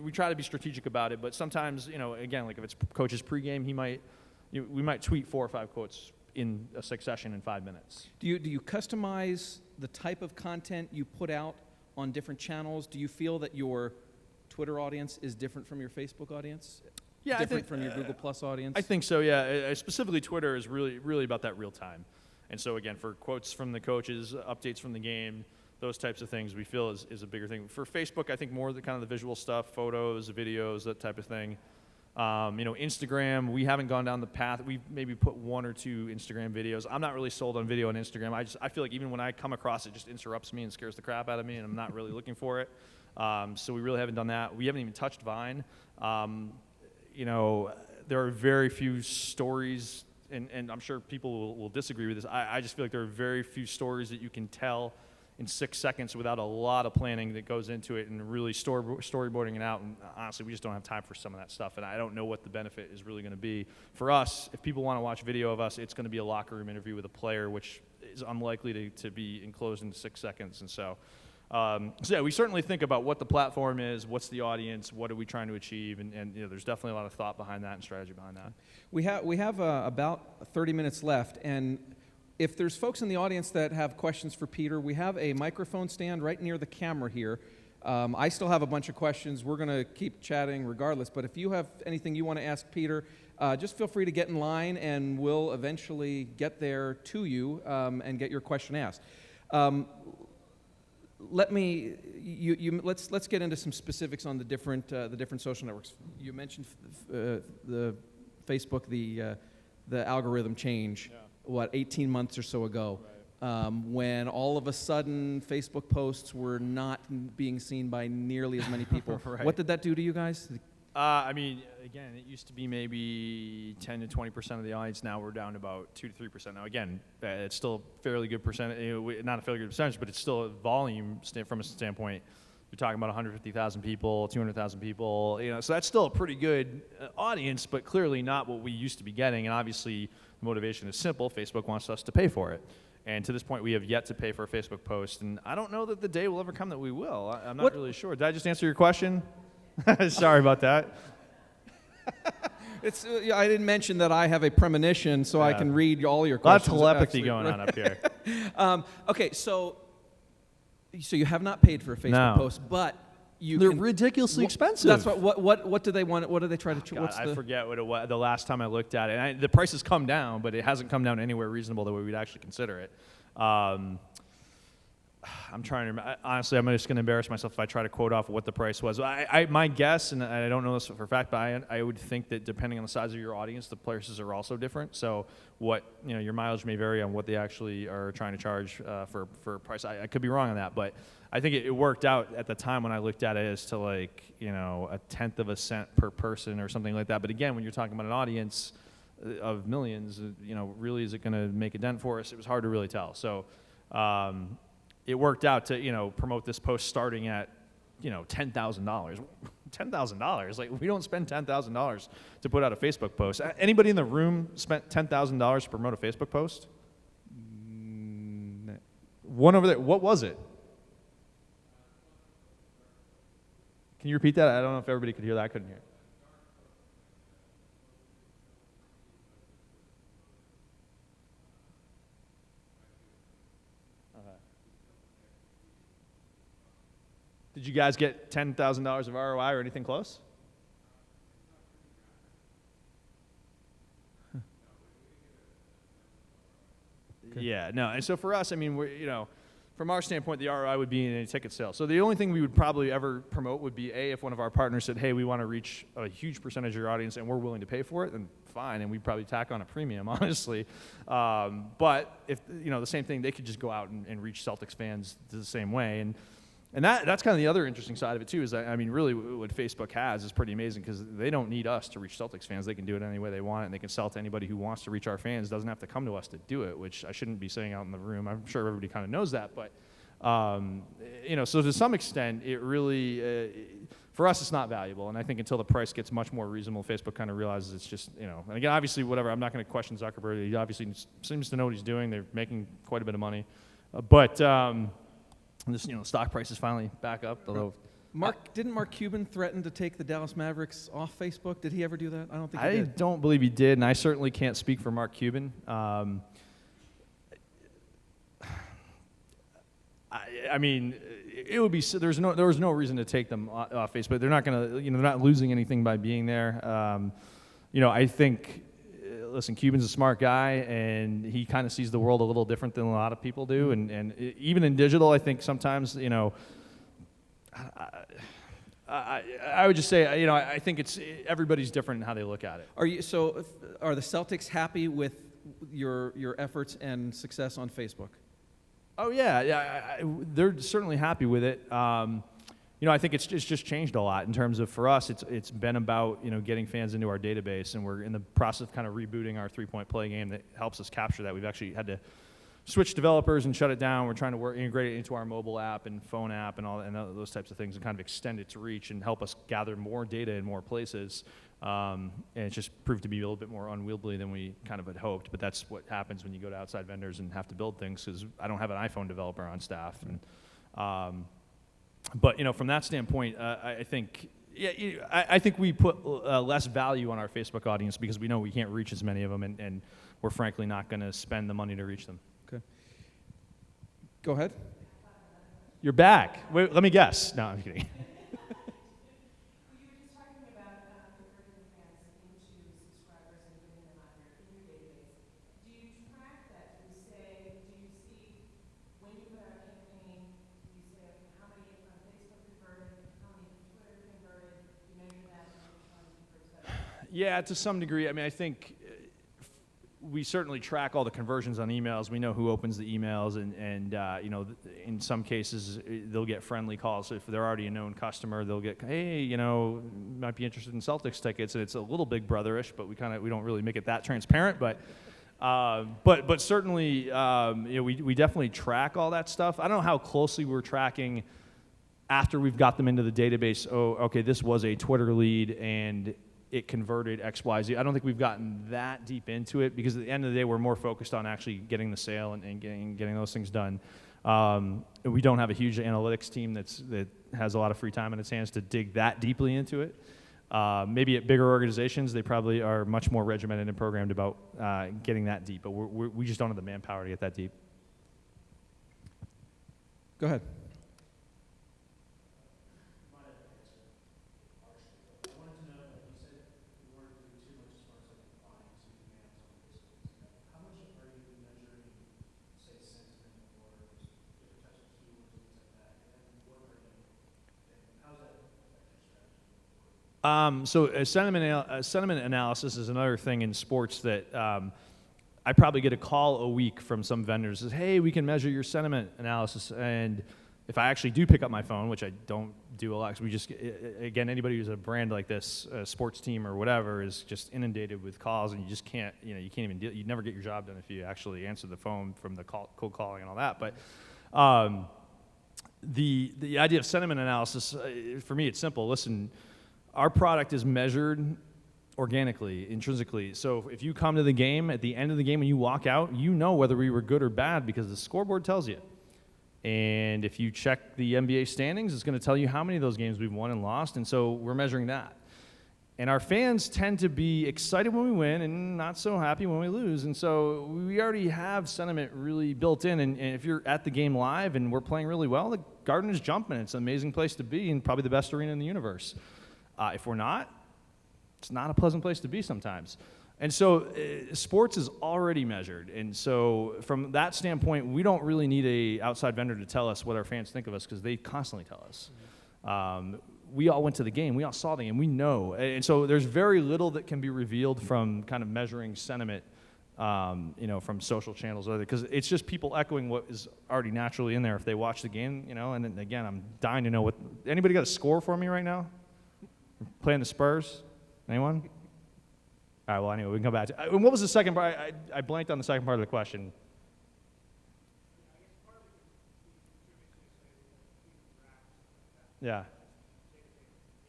we try to be strategic about it. But sometimes, again, like if it's coach's pregame, we might tweet 4 or 5 quotes in a succession in 5 minutes. Do you customize the type of content you put out on different channels? Do you feel that your Twitter audience is different from your Facebook audience? Yeah, different from your Google Plus audience? I think so, yeah. Specifically, Twitter is really about that real time. And so, again, for quotes from the coaches, updates from the game, those types of things we feel is a bigger thing. For Facebook, I think more the kind of the visual stuff, photos, videos, that type of thing. Instagram, we haven't gone down the path. We've maybe put 1 or 2 Instagram videos. I'm not really sold on video on Instagram. I feel like even when I come across it, just interrupts me and scares the crap out of me, and I'm not really looking for it. So we really haven't done that. We haven't even touched Vine. There are very few stories, and I'm sure people will disagree with this. I just feel like there are very few stories that you can tell in 6 seconds without a lot of planning that goes into it and really storyboarding it out. And honestly, we just don't have time for some of that stuff. And I don't know what the benefit is really going to be. For us, if people want to watch video of us, it's going to be a locker room interview with a player, which is unlikely to be enclosed in 6 seconds. And so yeah, we certainly think about what the platform is, what's the audience, what are we trying to achieve, and there's definitely a lot of thought behind that and strategy behind that. We have about 30 minutes left, and if there's folks in the audience that have questions for Peter, we have a microphone stand right near the camera here. I still have a bunch of questions. We're going to keep chatting regardless, but if you have anything you want to ask Peter, just feel free to get in line, and we'll eventually get there to you and get your question asked. Let's get into some specifics on the different social networks. You mentioned the Facebook, the algorithm change. Yeah. 18 months or so ago, right. When all of a sudden Facebook posts were not being seen by nearly as many people. Right. What did that do to you guys? Again, it used to be maybe 10 to 20% of the audience. Now we're down to about 2 to 3%. Now, again, it's still a fairly good percentage. Not a fairly good percentage, but it's still a volume from a standpoint. You're talking about 150,000 people, 200,000 people. So that's still a pretty good audience, but clearly not what we used to be getting. And obviously, the motivation is simple. Facebook wants us to pay for it. And to this point, we have yet to pay for a Facebook post. And I don't know that the day will ever come that we will. I'm not really sure. Did I just answer your question? Sorry about that. I didn't mention that I have a premonition, so I can read all your questions. A lot of telepathy going on up here. Okay, so you have not paid for a Facebook post, but they're ridiculously expensive. That's what do they want? What do they try to? I forget what it was the last time I looked at it. And the price has come down, but it hasn't come down anywhere reasonable that we would actually consider it. I'm trying to. Honestly, I'm just going to embarrass myself if I try to quote off what the price was. My guess, and I don't know this for a fact, but I would think that depending on the size of your audience, the prices are also different. So your mileage may vary on what they actually are trying to charge for a price. I could be wrong on that, but I think it worked out at the time when I looked at it as to a tenth of a cent per person or something like that. But again, when you're talking about an audience of millions, really is it going to make a dent for us? It was hard to really tell. So. It worked out to promote this post starting at $10,000. $10,000, we don't spend $10,000 to put out a Facebook post. Anybody in the room spent $10,000 to promote a Facebook post? One over there. What was it? Can you repeat that? I don't know if everybody could hear that. I couldn't hear. Did you guys get $10,000 of ROI or anything close? Okay. Yeah, no. And so for us, from our standpoint, the ROI would be in a ticket sale. So the only thing we would probably ever promote would be if one of our partners said, hey, we want to reach a huge percentage of your audience and we're willing to pay for it, then fine, and we'd probably tack on a premium, honestly. But if, the same thing, they could just go out and reach Celtics fans the same way. And that's kind of the other interesting side of it, too, is really what Facebook has is pretty amazing because they don't need us to reach Celtics fans. They can do it any way they want, and they can sell to anybody who wants to reach our fans. Doesn't have to come to us to do it, which I shouldn't be saying out in the room. I'm sure everybody kind of knows that. But, so to some extent, it really, for us, it's not valuable. And I think until the price gets much more reasonable, Facebook kind of realizes it's just, and again, obviously, whatever, I'm not going to question Zuckerberg. He obviously seems to know what he's doing. They're making quite a bit of money. And this, stock price is finally back up, although Didn't Mark Cuban threaten to take the Dallas Mavericks off Facebook? Did he ever do that? I don't think he I did. don't believe he did, and I certainly can't speak for Mark Cuban. I mean, it would be there was no reason to take them off Facebook. They're not gonna, they're not losing anything by being there. I think, listen, Cuban's a smart guy, and he kind of sees the world a little different than a lot of people do. And even in digital, I think sometimes, I would just say, I think it's everybody's different in how they look at it. Are the Celtics happy with your efforts and success on Facebook? Oh yeah, they're certainly happy with it. I think it's just changed a lot in terms of, for us, it's been about getting fans into our database, and we're in the process of kind of rebooting our three-point play game that helps us capture that. We've actually had to switch developers and shut it down. We're trying to integrate it into our mobile app and phone app and those types of things, and kind of extend its reach and help us gather more data in more places. And it just proved to be a little bit more unwieldy than we kind of had hoped. But that's what happens when you go to outside vendors and have to build things, because I don't have an iPhone developer on staff. And, but from that standpoint, I think we put less value on our Facebook audience because we know we can't reach as many of them, and we're frankly not going to spend the money to reach them. Okay. Go ahead. You're back. Wait, let me guess. No, I'm kidding. Yeah, to some degree. I mean, I think we certainly track all the conversions on emails. We know who opens the emails, and in some cases they'll get friendly calls. So if they're already a known customer, they'll get, hey, might be interested in Celtics tickets, and it's a little Big Brother-ish, but we don't really make it that transparent. But certainly, we definitely track all that stuff. I don't know how closely we're tracking after we've got them into the database. Oh, okay, this was a Twitter lead, and it converted X, Y, Z. I don't think we've gotten that deep into it, because at the end of the day, we're more focused on actually getting the sale and getting those things done. We don't have a huge analytics team that has a lot of free time in its hands to dig that deeply into it. Maybe at bigger organizations, they probably are much more regimented and programmed about getting that deep, but we just don't have the manpower to get that deep. Go ahead. So sentiment analysis is another thing in sports that I probably get a call a week from some vendors that says, hey, we can measure your sentiment analysis. And if I actually do pick up my phone, which I don't do a lot, because we just, again, anybody who's a brand like this, a sports team or whatever, is just inundated with calls, and you just can't, you can't even deal, you'd never get your job done if you actually answer the phone from the cold calling and all that. But the idea of sentiment analysis, for me, it's simple. Listen, our product is measured organically, intrinsically. So if you come to the game, at the end of the game when you walk out, you know whether we were good or bad because the scoreboard tells you. And if you check the NBA standings, it's going to tell you how many of those games we've won and lost, and so we're measuring that. And our fans tend to be excited when we win and not so happy when we lose, and so we already have sentiment really built in, and if you're at the game live and we're playing really well, the Garden is jumping. It's an amazing place to be and probably the best arena in the universe. If we're not, it's not a pleasant place to be sometimes. And so sports is already measured. And so from that standpoint, we don't really need a outside vendor to tell us what our fans think of us, because they constantly tell us. We all went to the game. We all saw the game. We know. And so there's very little that can be revealed from kind of measuring sentiment, from social channels, because it's just people echoing what is already naturally in there if they watch the game, And then, again, I'm dying to know what. Anybody got a score for me right now? Playing the Spurs? Anyone? All right, well, anyway, we can come back to it. What was the second part? I blanked on the second part of the question. Yeah.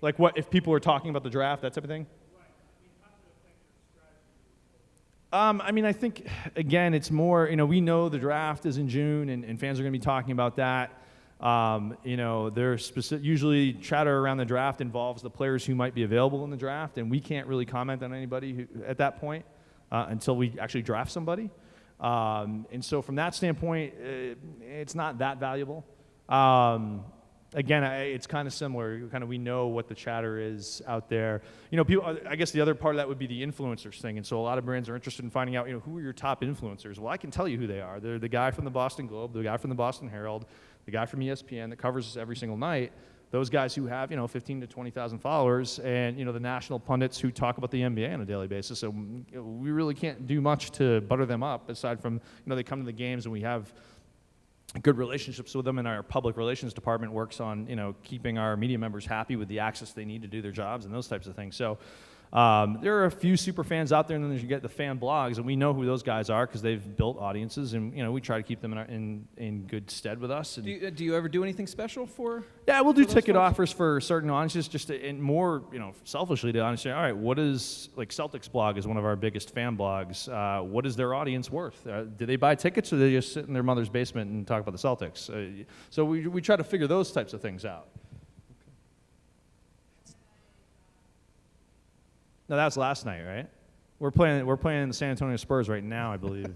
Like what, if people were talking about the draft, that type of thing? I think, again, it's more, we know the draft is in June, and fans are going to be talking about that. There's usually chatter around the draft involves the players who might be available in the draft, and we can't really comment on anybody at that point until we actually draft somebody. And so from that standpoint, it's not that valuable. Again, it's kind of similar. We know what the chatter is out there. People. I guess the other part of that would be the influencers thing. And so a lot of brands are interested in finding out, who are your top influencers? Well, I can tell you who they are. They're the guy from the Boston Globe, the guy from the Boston Herald, the guy from ESPN that covers us every single night. Those guys who have, 15 to 20,000 followers, and the national pundits who talk about the NBA on a daily basis. So we really can't do much to butter them up aside from, they come to the games and we have good relationships with them, and our public relations department works on, keeping our media members happy with the access they need to do their jobs and those types of things. So there are a few super fans out there, and then you get the fan blogs, and we know who those guys are because they've built audiences, and we try to keep them in good stead with us. And do you ever do anything special for? Yeah, we'll do ticket folks? offers for certain audiences, just and more, selfishly to understand. All right, what is Celtics blog is one of our biggest fan blogs. What is their audience worth? Do they buy tickets, or do they just sit in their mother's basement and talk about the Celtics? So we try to figure those types of things out. No, that was last night, right? We're playing the San Antonio Spurs right now, I believe.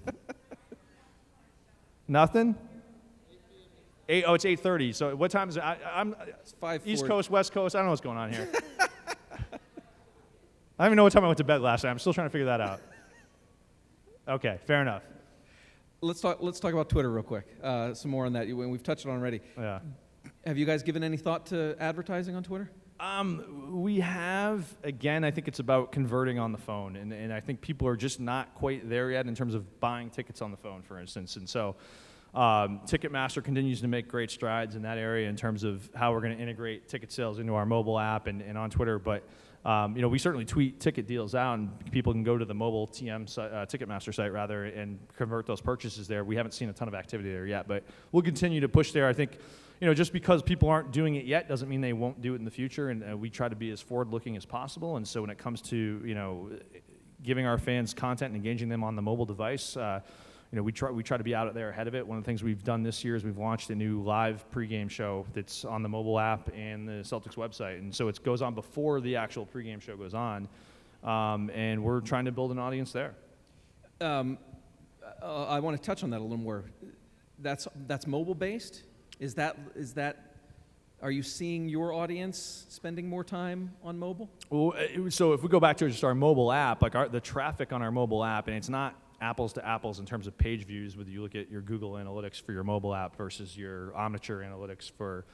Nothing? It's 8:30. So what time is it? I'm It's 5:40. East Coast, West Coast. I don't know what's going on here. I don't even know what time I went to bed last night. I'm still trying to figure that out. Okay, fair enough. Let's talk about Twitter real quick. Some more on that. We've touched on it already. Yeah. Have you guys given any thought to advertising on Twitter? We have, again, I think it's about converting on the phone, and I think people are just not quite there yet in terms of buying tickets on the phone, for instance. And so Ticketmaster continues to make great strides in that area in terms of how we're going to integrate ticket sales into our mobile app and on Twitter. But we certainly tweet ticket deals out, and people can go to the mobile Ticketmaster site rather and convert those purchases there. We haven't seen a ton of activity there yet, but we'll continue to push there. I think just because people aren't doing it yet doesn't mean they won't do it in the future, and we try to be as forward-looking as possible. And so when it comes to giving our fans content and engaging them on the mobile device, we try to be out there ahead of it. One of the things we've done this year is we've launched a new live pregame show that's on the mobile app and the Celtics website, and so it goes on before the actual pregame show goes on, and we're trying to build an audience there. I want to touch on that a little more. That's mobile-based? Is that? Are you seeing your audience spending more time on mobile? Well, so if we go back to just our mobile app, the traffic on our mobile app, and it's not apples to apples in terms of page views, whether you look at your Google Analytics for your mobile app versus your Omniture Analytics for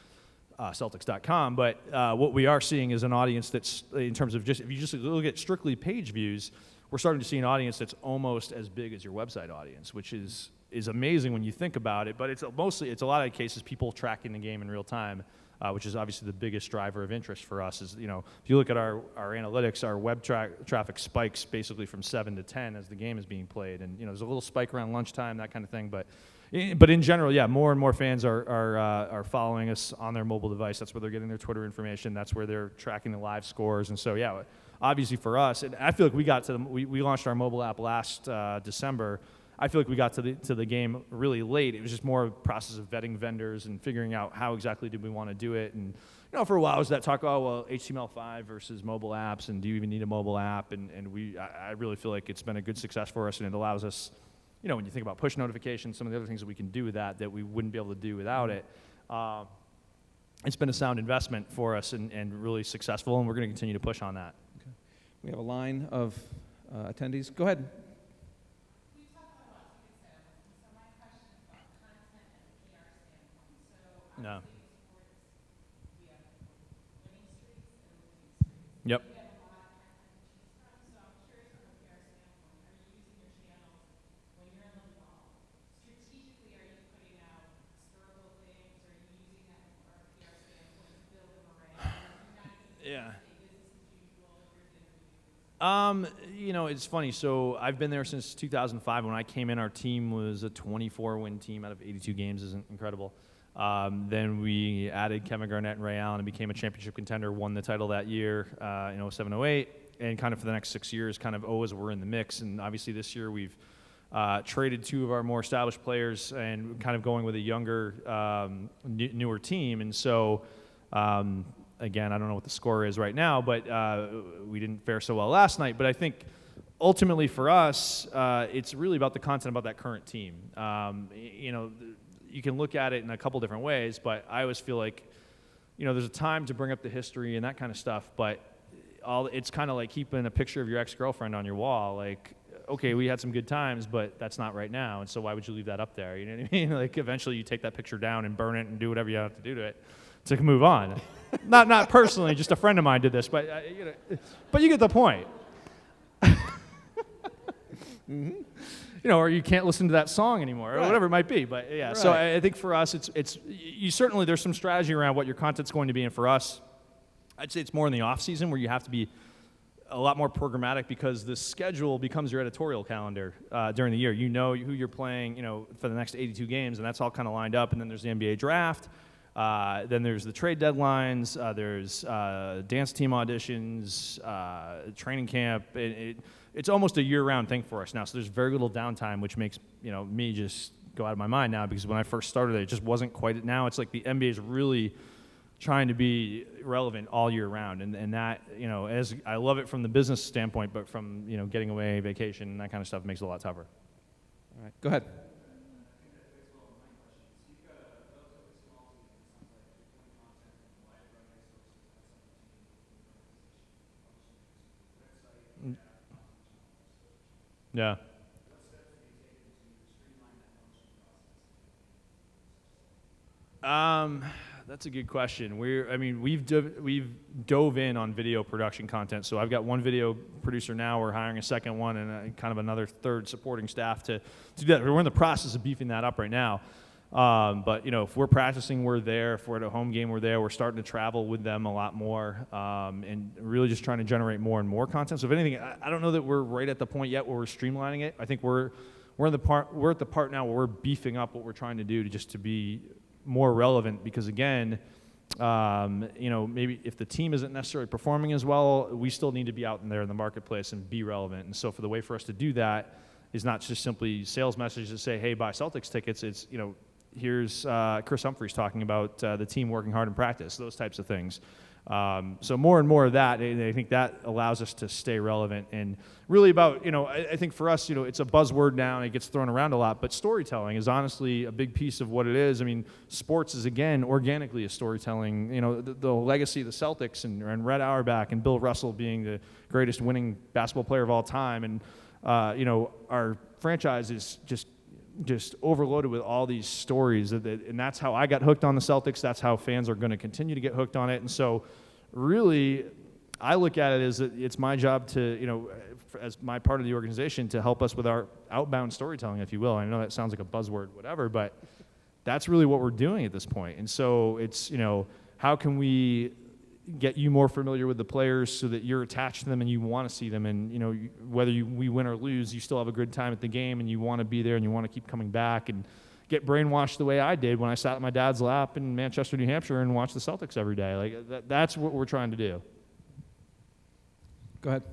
Celtics.com. But what we are seeing is an audience that's, in terms of if you just look at strictly page views, we're starting to see an audience that's almost as big as your website audience, which is amazing when you think about it. But it's a lot of cases people tracking the game in real time, which is obviously the biggest driver of interest for us. Is if you look at our analytics, our web traffic spikes basically from 7 to 10 as the game is being played, and there's a little spike around lunchtime, that kind of thing. But in general, yeah, more and more fans are following us on their mobile device. That's where they're getting their Twitter information. That's where they're tracking the live scores. And so yeah, obviously for us, and I feel like we launched our mobile app last December. I feel like we got to the game really late. It was just more a process of vetting vendors and figuring out how exactly did we want to do it. And for a while, it was that talk, HTML5 versus mobile apps, and do you even need a mobile app? And I really feel like it's been a good success for us, and it allows us, when you think about push notifications, some of the other things that we can do with that we wouldn't be able to do without it. It's been a sound investment for us and really successful, and we're going to continue to push on that. Okay. We have a line of attendees. Go ahead. No. Yep. Yeah. It's funny. So I've been there since 2005. When I came in, our team was a 24-win team out of 82 games. Isn't incredible. Then we added Kevin Garnett and Ray Allen and became a championship contender, won the title that year, 07-08, and kind of for the next 6 years, kind of always were in the mix. And obviously this year we've traded 2 of our more established players and kind of going with a younger, newer team. And so, again, I don't know what the score is right now, but we didn't fare so well last night. But I think ultimately for us, it's really about the content about that current team. You can look at it in a couple different ways, but I always feel like, there's a time to bring up the history and that kind of stuff, but it's kind of like keeping a picture of your ex-girlfriend on your wall. Like, okay, we had some good times, but that's not right now, and so why would you leave that up there? You know what I mean? Like, eventually you take that picture down and burn it and do whatever you have to do to it to move on. Not personally, just a friend of mine did this, but but you get the point. Mm-hmm. Or you can't listen to that song anymore, or whatever it might be. But yeah, right. So I think for us, it's you certainly there's some strategy around what your content's going to be, and for us, I'd say it's more in the off season where you have to be a lot more programmatic because the schedule becomes your editorial calendar during the year. You know who you're playing, for the next 82 games, and that's all kind of lined up. And then there's the NBA draft. Then there's the trade deadlines. There's dance team auditions, training camp. It's almost a year-round thing for us now. So there's very little downtime, which makes me just go out of my mind now because when I first started, it just wasn't quite. Now it's like the NBA is really trying to be relevant all year round, and that as I love it from the business standpoint, but from getting away, vacation, and that kind of stuff makes it a lot tougher. All right, go ahead. Yeah. That's a good question. We've dove in on video production content. So I've got one video producer now. We're hiring a second one and kind of another third supporting staff to do that. We're in the process of beefing that up right now. But if we're practicing, we're there. If we're at a home game, we're there. We're starting to travel with them a lot more, and really just trying to generate more and more content. So if anything, I don't know that we're right at the point yet where we're streamlining it. I think we're at the part now where we're beefing up what we're trying to do to be more relevant. Because again, maybe if the team isn't necessarily performing as well, we still need to be out there in the marketplace and be relevant. And so for the way for us to do that is not just simply sales messages that say, hey, buy Celtics tickets. It's here's Chris Humphries talking about the team working hard in practice, those types of things. So more and more of that, and I think that allows us to stay relevant. And really about, I think for us, it's a buzzword now and it gets thrown around a lot, but storytelling is honestly a big piece of what it is. I mean, sports is, again, organically a storytelling. The legacy of the Celtics and Red Auerbach and Bill Russell being the greatest winning basketball player of all time. And, our franchise is just overloaded with all these stories, and that's how I got hooked on the Celtics. That's how fans are going to continue to get hooked on it. And so really, I look at it as it's my job to, as my part of the organization, to help us with our outbound storytelling, if you will. I know that sounds like a buzzword, whatever, but that's really what we're doing at this point. And so it's, how can we get you more familiar with the players so that you're attached to them and you want to see them, and whether we win or lose, you still have a good time at the game and you want to be there and you want to keep coming back and get brainwashed the way I did when I sat in my dad's lap in Manchester, New Hampshire and watched the Celtics every day. Like that's what we're trying to do. Go ahead.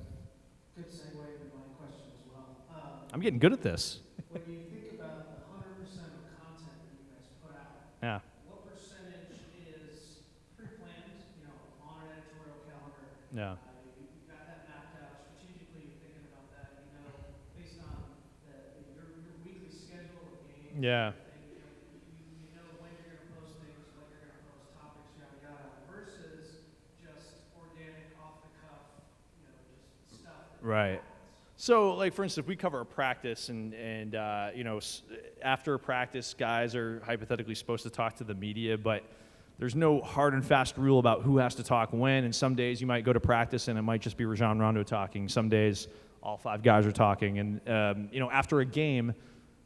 Good segue into my question as well. I'm getting good at this. When you think about the 100% of content that you guys put out, Yeah. what percentage is pre-planned, on an editorial calendar? Yeah. You've got that mapped out strategically. You're thinking about that. Based on your weekly schedule of games. Yeah. You know when you're going to post things, when you're going to post topics, yada yada. Versus just organic, off the cuff, just stuff. Right. So, like, for instance, we cover a practice, and after a practice, guys are hypothetically supposed to talk to the media, but there's no hard and fast rule about who has to talk when, and some days you might go to practice and it might just be Rajon Rondo talking. Some days all 5 guys are talking, and, after a game,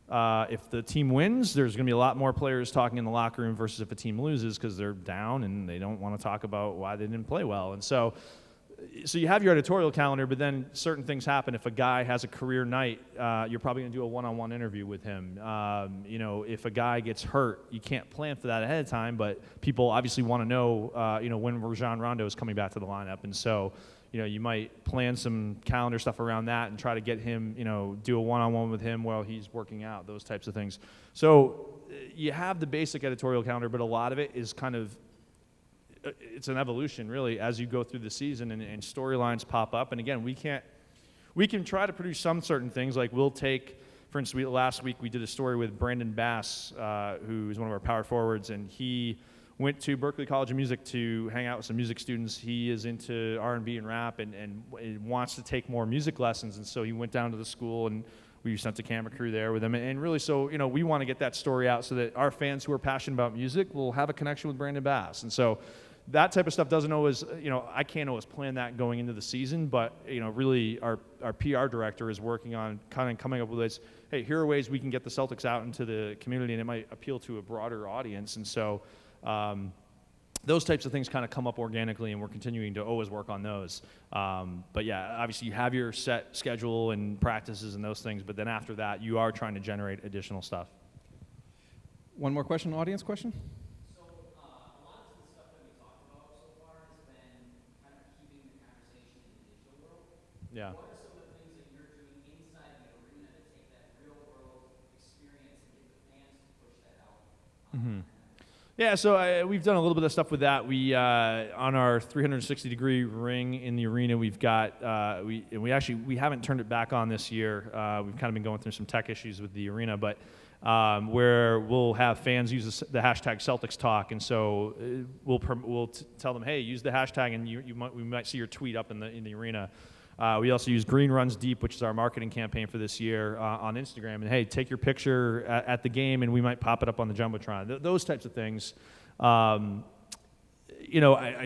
if the team wins, there's going to be a lot more players talking in the locker room versus if a team loses because they're down and they don't want to talk about why they didn't play well. And so you have your editorial calendar, but then certain things happen. If a guy has a career night, you're probably going to do a one-on-one interview with him. If a guy gets hurt, you can't plan for that ahead of time, but people obviously want to know, when Rajon Rondo is coming back to the lineup. And so, you might plan some calendar stuff around that and try to get him, do a one-on-one with him while he's working out, those types of things. So you have the basic editorial calendar, but a lot of it is kind of, it's an evolution really as you go through the season, and storylines pop up. And again, we can try to produce some certain things. Like we'll take, for instance, last week we did a story with Brandon Bass, who is one of our power forwards, and he went to Berklee College of Music to hang out with some music students. He is into R&B and rap and wants to take more music lessons, and so he went down to the school, and we sent a camera crew there with him. And really, so we want to get that story out so that our fans who are passionate about music will have a connection with Brandon Bass. And so that type of stuff doesn't always, I can't always plan that going into the season, but really our PR director is working on kind of coming up with this, hey, here are ways we can get the Celtics out into the community, and it might appeal to a broader audience. And so those types of things kind of come up organically, and we're continuing to always work on those. But yeah, obviously you have your set schedule and practices and those things, but then after that, you are trying to generate additional stuff. One more question, audience question? So a lot of the stuff that we talked about so far has been kind of keeping the conversation in the digital world. Yeah. What are some of the things that you're doing inside the arena to take that real world experience and get the fans to push that out? Mm-hmm. Yeah, so we've done a little bit of stuff with that. We on our 360-degree ring in the arena, we've got we haven't turned it back on this year. We've kind of been going through some tech issues with the arena, but where we'll have fans use the hashtag Celtics Talk, and so we'll tell them, hey, use the hashtag, and we might see your tweet up in the arena. We also use Green Runs Deep, which is our marketing campaign for this year, on Instagram. And hey, take your picture at the game, and we might pop it up on the Jumbotron. Those types of things. I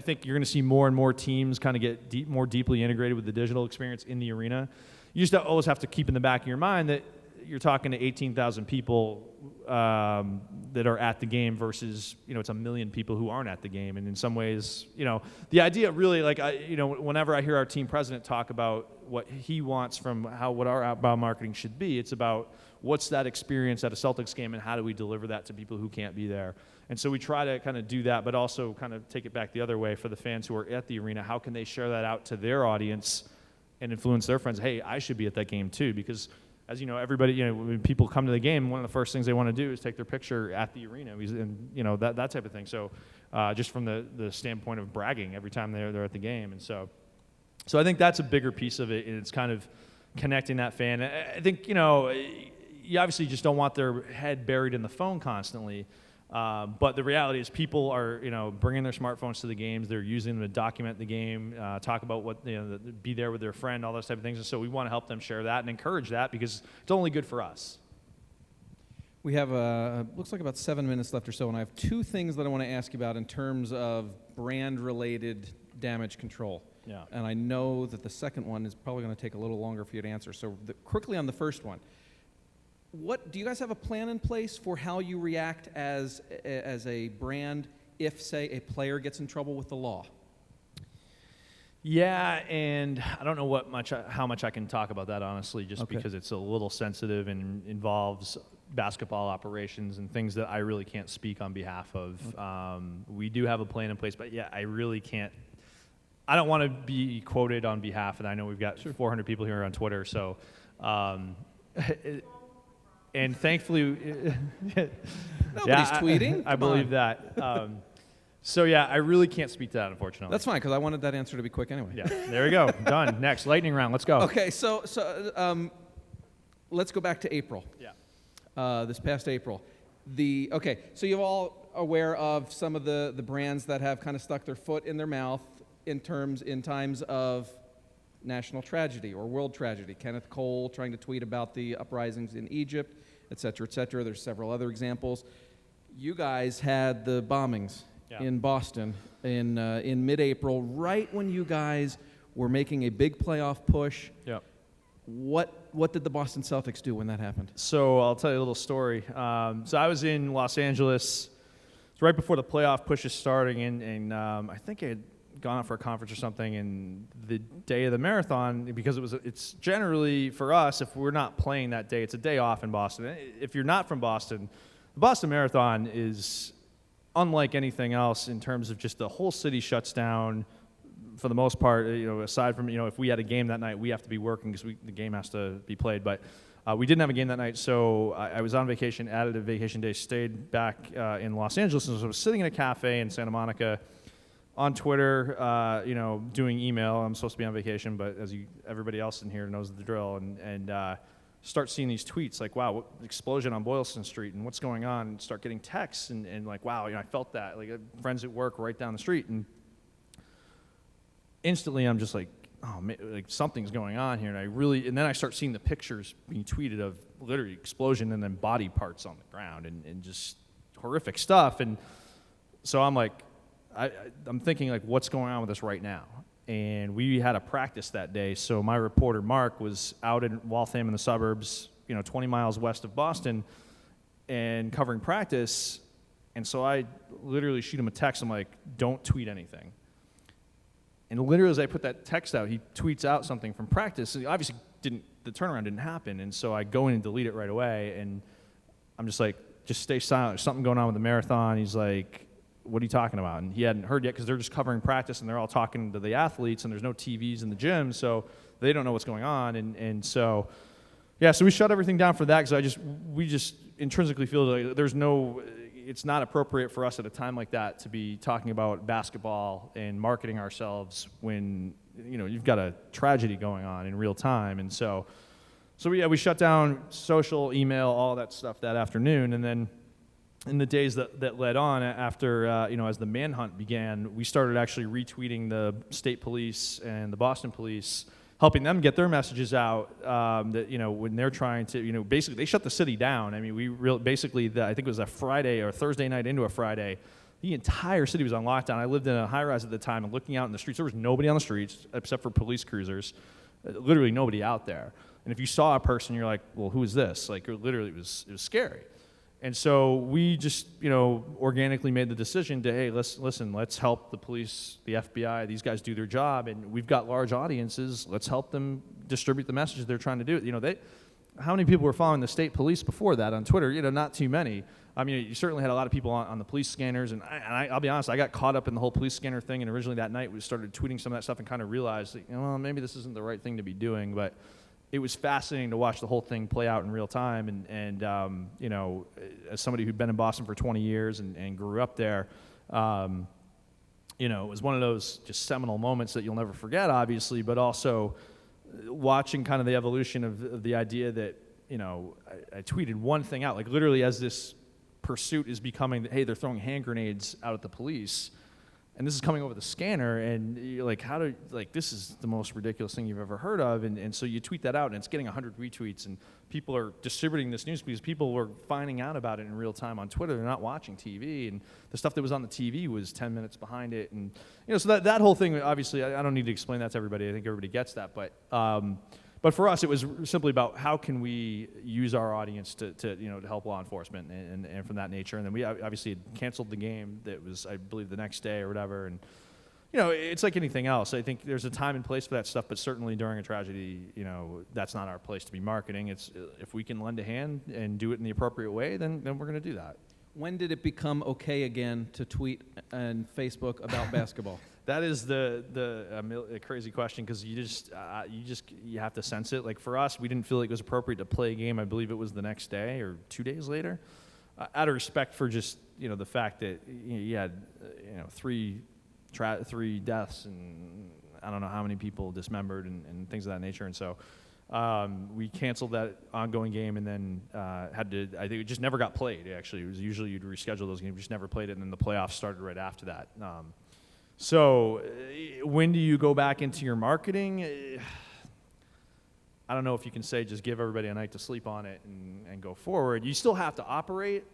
think you're going to see more and more teams kind of get more deeply integrated with the digital experience in the arena. You just always have to keep in the back of your mind that you're talking to 18,000 people that are at the game versus, it's 1 million people who aren't at the game. And in some ways, the idea really, whenever I hear our team president talk about what he wants from what our outbound marketing should be, it's about what's that experience at a Celtics game and how do we deliver that to people who can't be there. And so we try to kind of do that, but also kind of take it back the other way for the fans who are at the arena. How can they share that out to their audience and influence their friends? Hey, I should be at that game too, because as you know, everybody, when people come to the game, one of the first things they want to do is take their picture at the arena, and that type of thing. So, just from the standpoint of bragging every time they're at the game, and so I think that's a bigger piece of it, and it's kind of connecting that fan. I think you obviously just don't want their head buried in the phone constantly. But the reality is people are, bringing their smartphones to the games. They're using them to document the game, talk about what, be there with their friend, all those type of things. And so we want to help them share that and encourage that because it's only good for us. We have, looks like about 7 minutes left or so, and I have 2 things that I want to ask you about in terms of brand-related damage control. Yeah. And I know that the second one is probably going to take a little longer for you to answer. So quickly on the first one. Do you guys have a plan in place for how you react as a brand if, say, a player gets in trouble with the law? Yeah, and I don't know how much I can talk about that, honestly, just because it's a little sensitive and involves basketball operations and things that I really can't speak on behalf of. We do have a plan in place, but yeah, I really can't. I don't want to be quoted on behalf, and I know we've got 400 people here on Twitter, so. And thankfully, nobody's tweeting. I believe that. So yeah, I really can't speak to that, unfortunately. That's fine, because I wanted that answer to be quick anyway. Yeah, there we go. Done. Next, lightning round. Let's go. Okay, so let's go back to April. Yeah. This past April. So you're all aware of some of the brands that have kind of stuck their foot in their mouth in times of national tragedy or world tragedy. Kenneth Cole trying to tweet about the uprisings in Egypt, et cetera, et cetera. There's several other examples. You guys had the bombings in Boston in mid-April, right when you guys were making a big playoff push. Yep. What did the Boston Celtics do when that happened? So I'll tell you a little story. So I was in Los Angeles. It's right before the playoff push is starting, and I think I had gone out for a conference or something, and the day of the marathon, because it's generally for us, if we're not playing that day, it's a day off in Boston. If you're not from Boston, the Boston Marathon is unlike anything else in terms of just the whole city shuts down, for the most part, aside from, if we had a game that night, we have to be working because the game has to be played. But we didn't have a game that night, so I was on vacation, added a vacation day, stayed back in Los Angeles, and so I was sitting in a cafe in Santa Monica on Twitter, doing email. I'm supposed to be on vacation, but everybody else in here knows the drill, and start seeing these tweets like, wow, what explosion on Boylston Street, and what's going on, and start getting texts, and like, wow, I felt that, like friends at work right down the street, and instantly I'm just like, oh man, like something's going on here, and then I start seeing the pictures being tweeted of literally explosion and then body parts on the ground, and just horrific stuff, and so I'm like, I'm thinking like, what's going on with this right now? And we had a practice that day, so my reporter Mark was out in Waltham in the suburbs, 20 miles west of Boston, and covering practice. And so I literally shoot him a text. I'm like, don't tweet anything. And literally as I put that text out, he tweets out something from practice. And obviously the turnaround didn't happen. And so I go in and delete it right away. And I'm just like, just stay silent. There's something going on with the marathon. He's like, what are you talking about? And he hadn't heard yet because they're just covering practice and they're all talking to the athletes, and there's no TVs in the gym, so they don't know what's going on. And so, yeah, so we shut everything down for that because we just intrinsically feel like it's not appropriate for us at a time like that to be talking about basketball and marketing ourselves when, you've got a tragedy going on in real time. And so we shut down social, email, all that stuff that afternoon, and then in the days that led on after, as the manhunt began, we started actually retweeting the state police and the Boston police, helping them get their messages out, that, when they're trying to, basically they shut the city down. I mean, I think it was a Friday or Thursday night into a Friday, the entire city was on lockdown. I lived in a high-rise at the time, and looking out in the streets, there was nobody on the streets except for police cruisers, literally nobody out there. And if you saw a person, you're like, well, who is this? Like, literally, it was scary. And so we just, organically made the decision to, hey, let's help the police, the FBI, these guys do their job, and we've got large audiences. Let's help them distribute the messages they're trying to do. How many people were following the state police before that on Twitter? Not too many. I mean, you certainly had a lot of people on the police scanners, and I'll be honest, I got caught up in the whole police scanner thing, and originally that night we started tweeting some of that stuff and kind of realized, well, maybe this isn't the right thing to be doing, but it was fascinating to watch the whole thing play out in real time, and as somebody who'd been in Boston for 20 years and grew up there, it was one of those just seminal moments that you'll never forget, obviously, but also watching kind of the evolution of the idea that, I tweeted one thing out, like literally as this pursuit is becoming, hey, they're throwing hand grenades out at the police, and this is coming over the scanner, and you're like, this is the most ridiculous thing you've ever heard of, and so you tweet that out, and it's getting 100 retweets, and people are distributing this news because people were finding out about it in real time on Twitter. They're not watching TV, and the stuff that was on the TV was 10 minutes behind it, and so that whole thing, obviously, I don't need to explain that to everybody. I think everybody gets that, but for us, it was simply about how can we use our audience to help law enforcement and from that nature. And then we obviously had canceled the game that was, I believe, the next day or whatever. And it's like anything else. I think there's a time and place for that stuff, but certainly during a tragedy, that's not our place to be marketing. It's if we can lend a hand and do it in the appropriate way, then we're going to do that. When did it become okay again to tweet and Facebook about basketball? That is a crazy question because you have to sense it. Like for us, we didn't feel like it was appropriate to play a game. I believe it was the next day or 2 days later. Out of respect for just the fact that you had three deaths and I don't know how many people dismembered and things of that nature. And so we canceled that ongoing game and then I think it just never got played. Actually, it was usually you'd reschedule those games, just never played it, and then the playoffs started right after that. So when do you go back into your marketing? I don't know if you can say just give everybody a night to sleep on it and go forward. You still have to operate.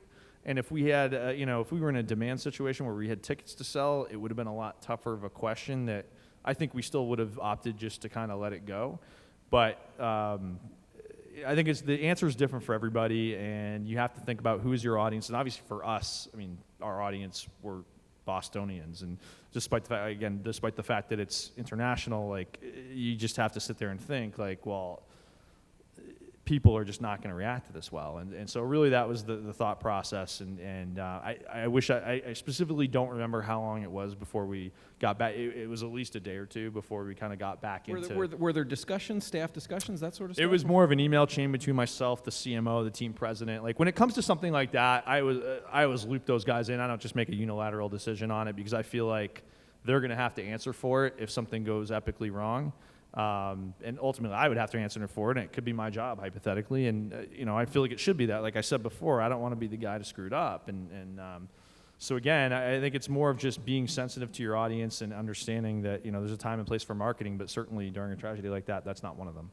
And if we had, if we were in a demand situation where we had tickets to sell, it would have been a lot tougher of a question that I think we still would have opted just to kind of let it go. But I think the answer is different for everybody, and you have to think about who is your audience. And obviously for us, our audience were Bostonians, and despite the fact that it's international, like you just have to sit there and think, like, well, people are just not going to react to this well. And so really that was the thought process. And I wish I specifically don't remember how long it was before we got back. It was at least a day or two before we kind of got back into. Were there discussions, staff discussions, that sort of stuff? It was more of an email chain between myself, the CMO, the team president. Like when it comes to something like that, I always loop those guys in. I don't just make a unilateral decision on it because I feel like they're going to have to answer for it if something goes epically wrong. And ultimately, I would have to answer for it, and it could be my job, hypothetically. And, I feel like it should be that. Like I said before, I don't want to be the guy to screw it up. So, again, I think it's more of just being sensitive to your audience and understanding that, there's a time and place for marketing, but certainly during a tragedy like that, that's not one of them.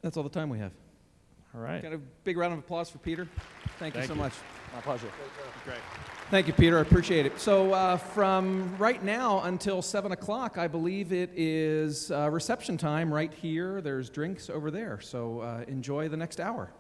That's all the time we have. All right. Got a big round of applause for Peter. Thank you so much. My pleasure. Great. Thank you, Peter. I appreciate it. So from right now until 7 o'clock, I believe it is reception time right here. There's drinks over there. So enjoy the next hour.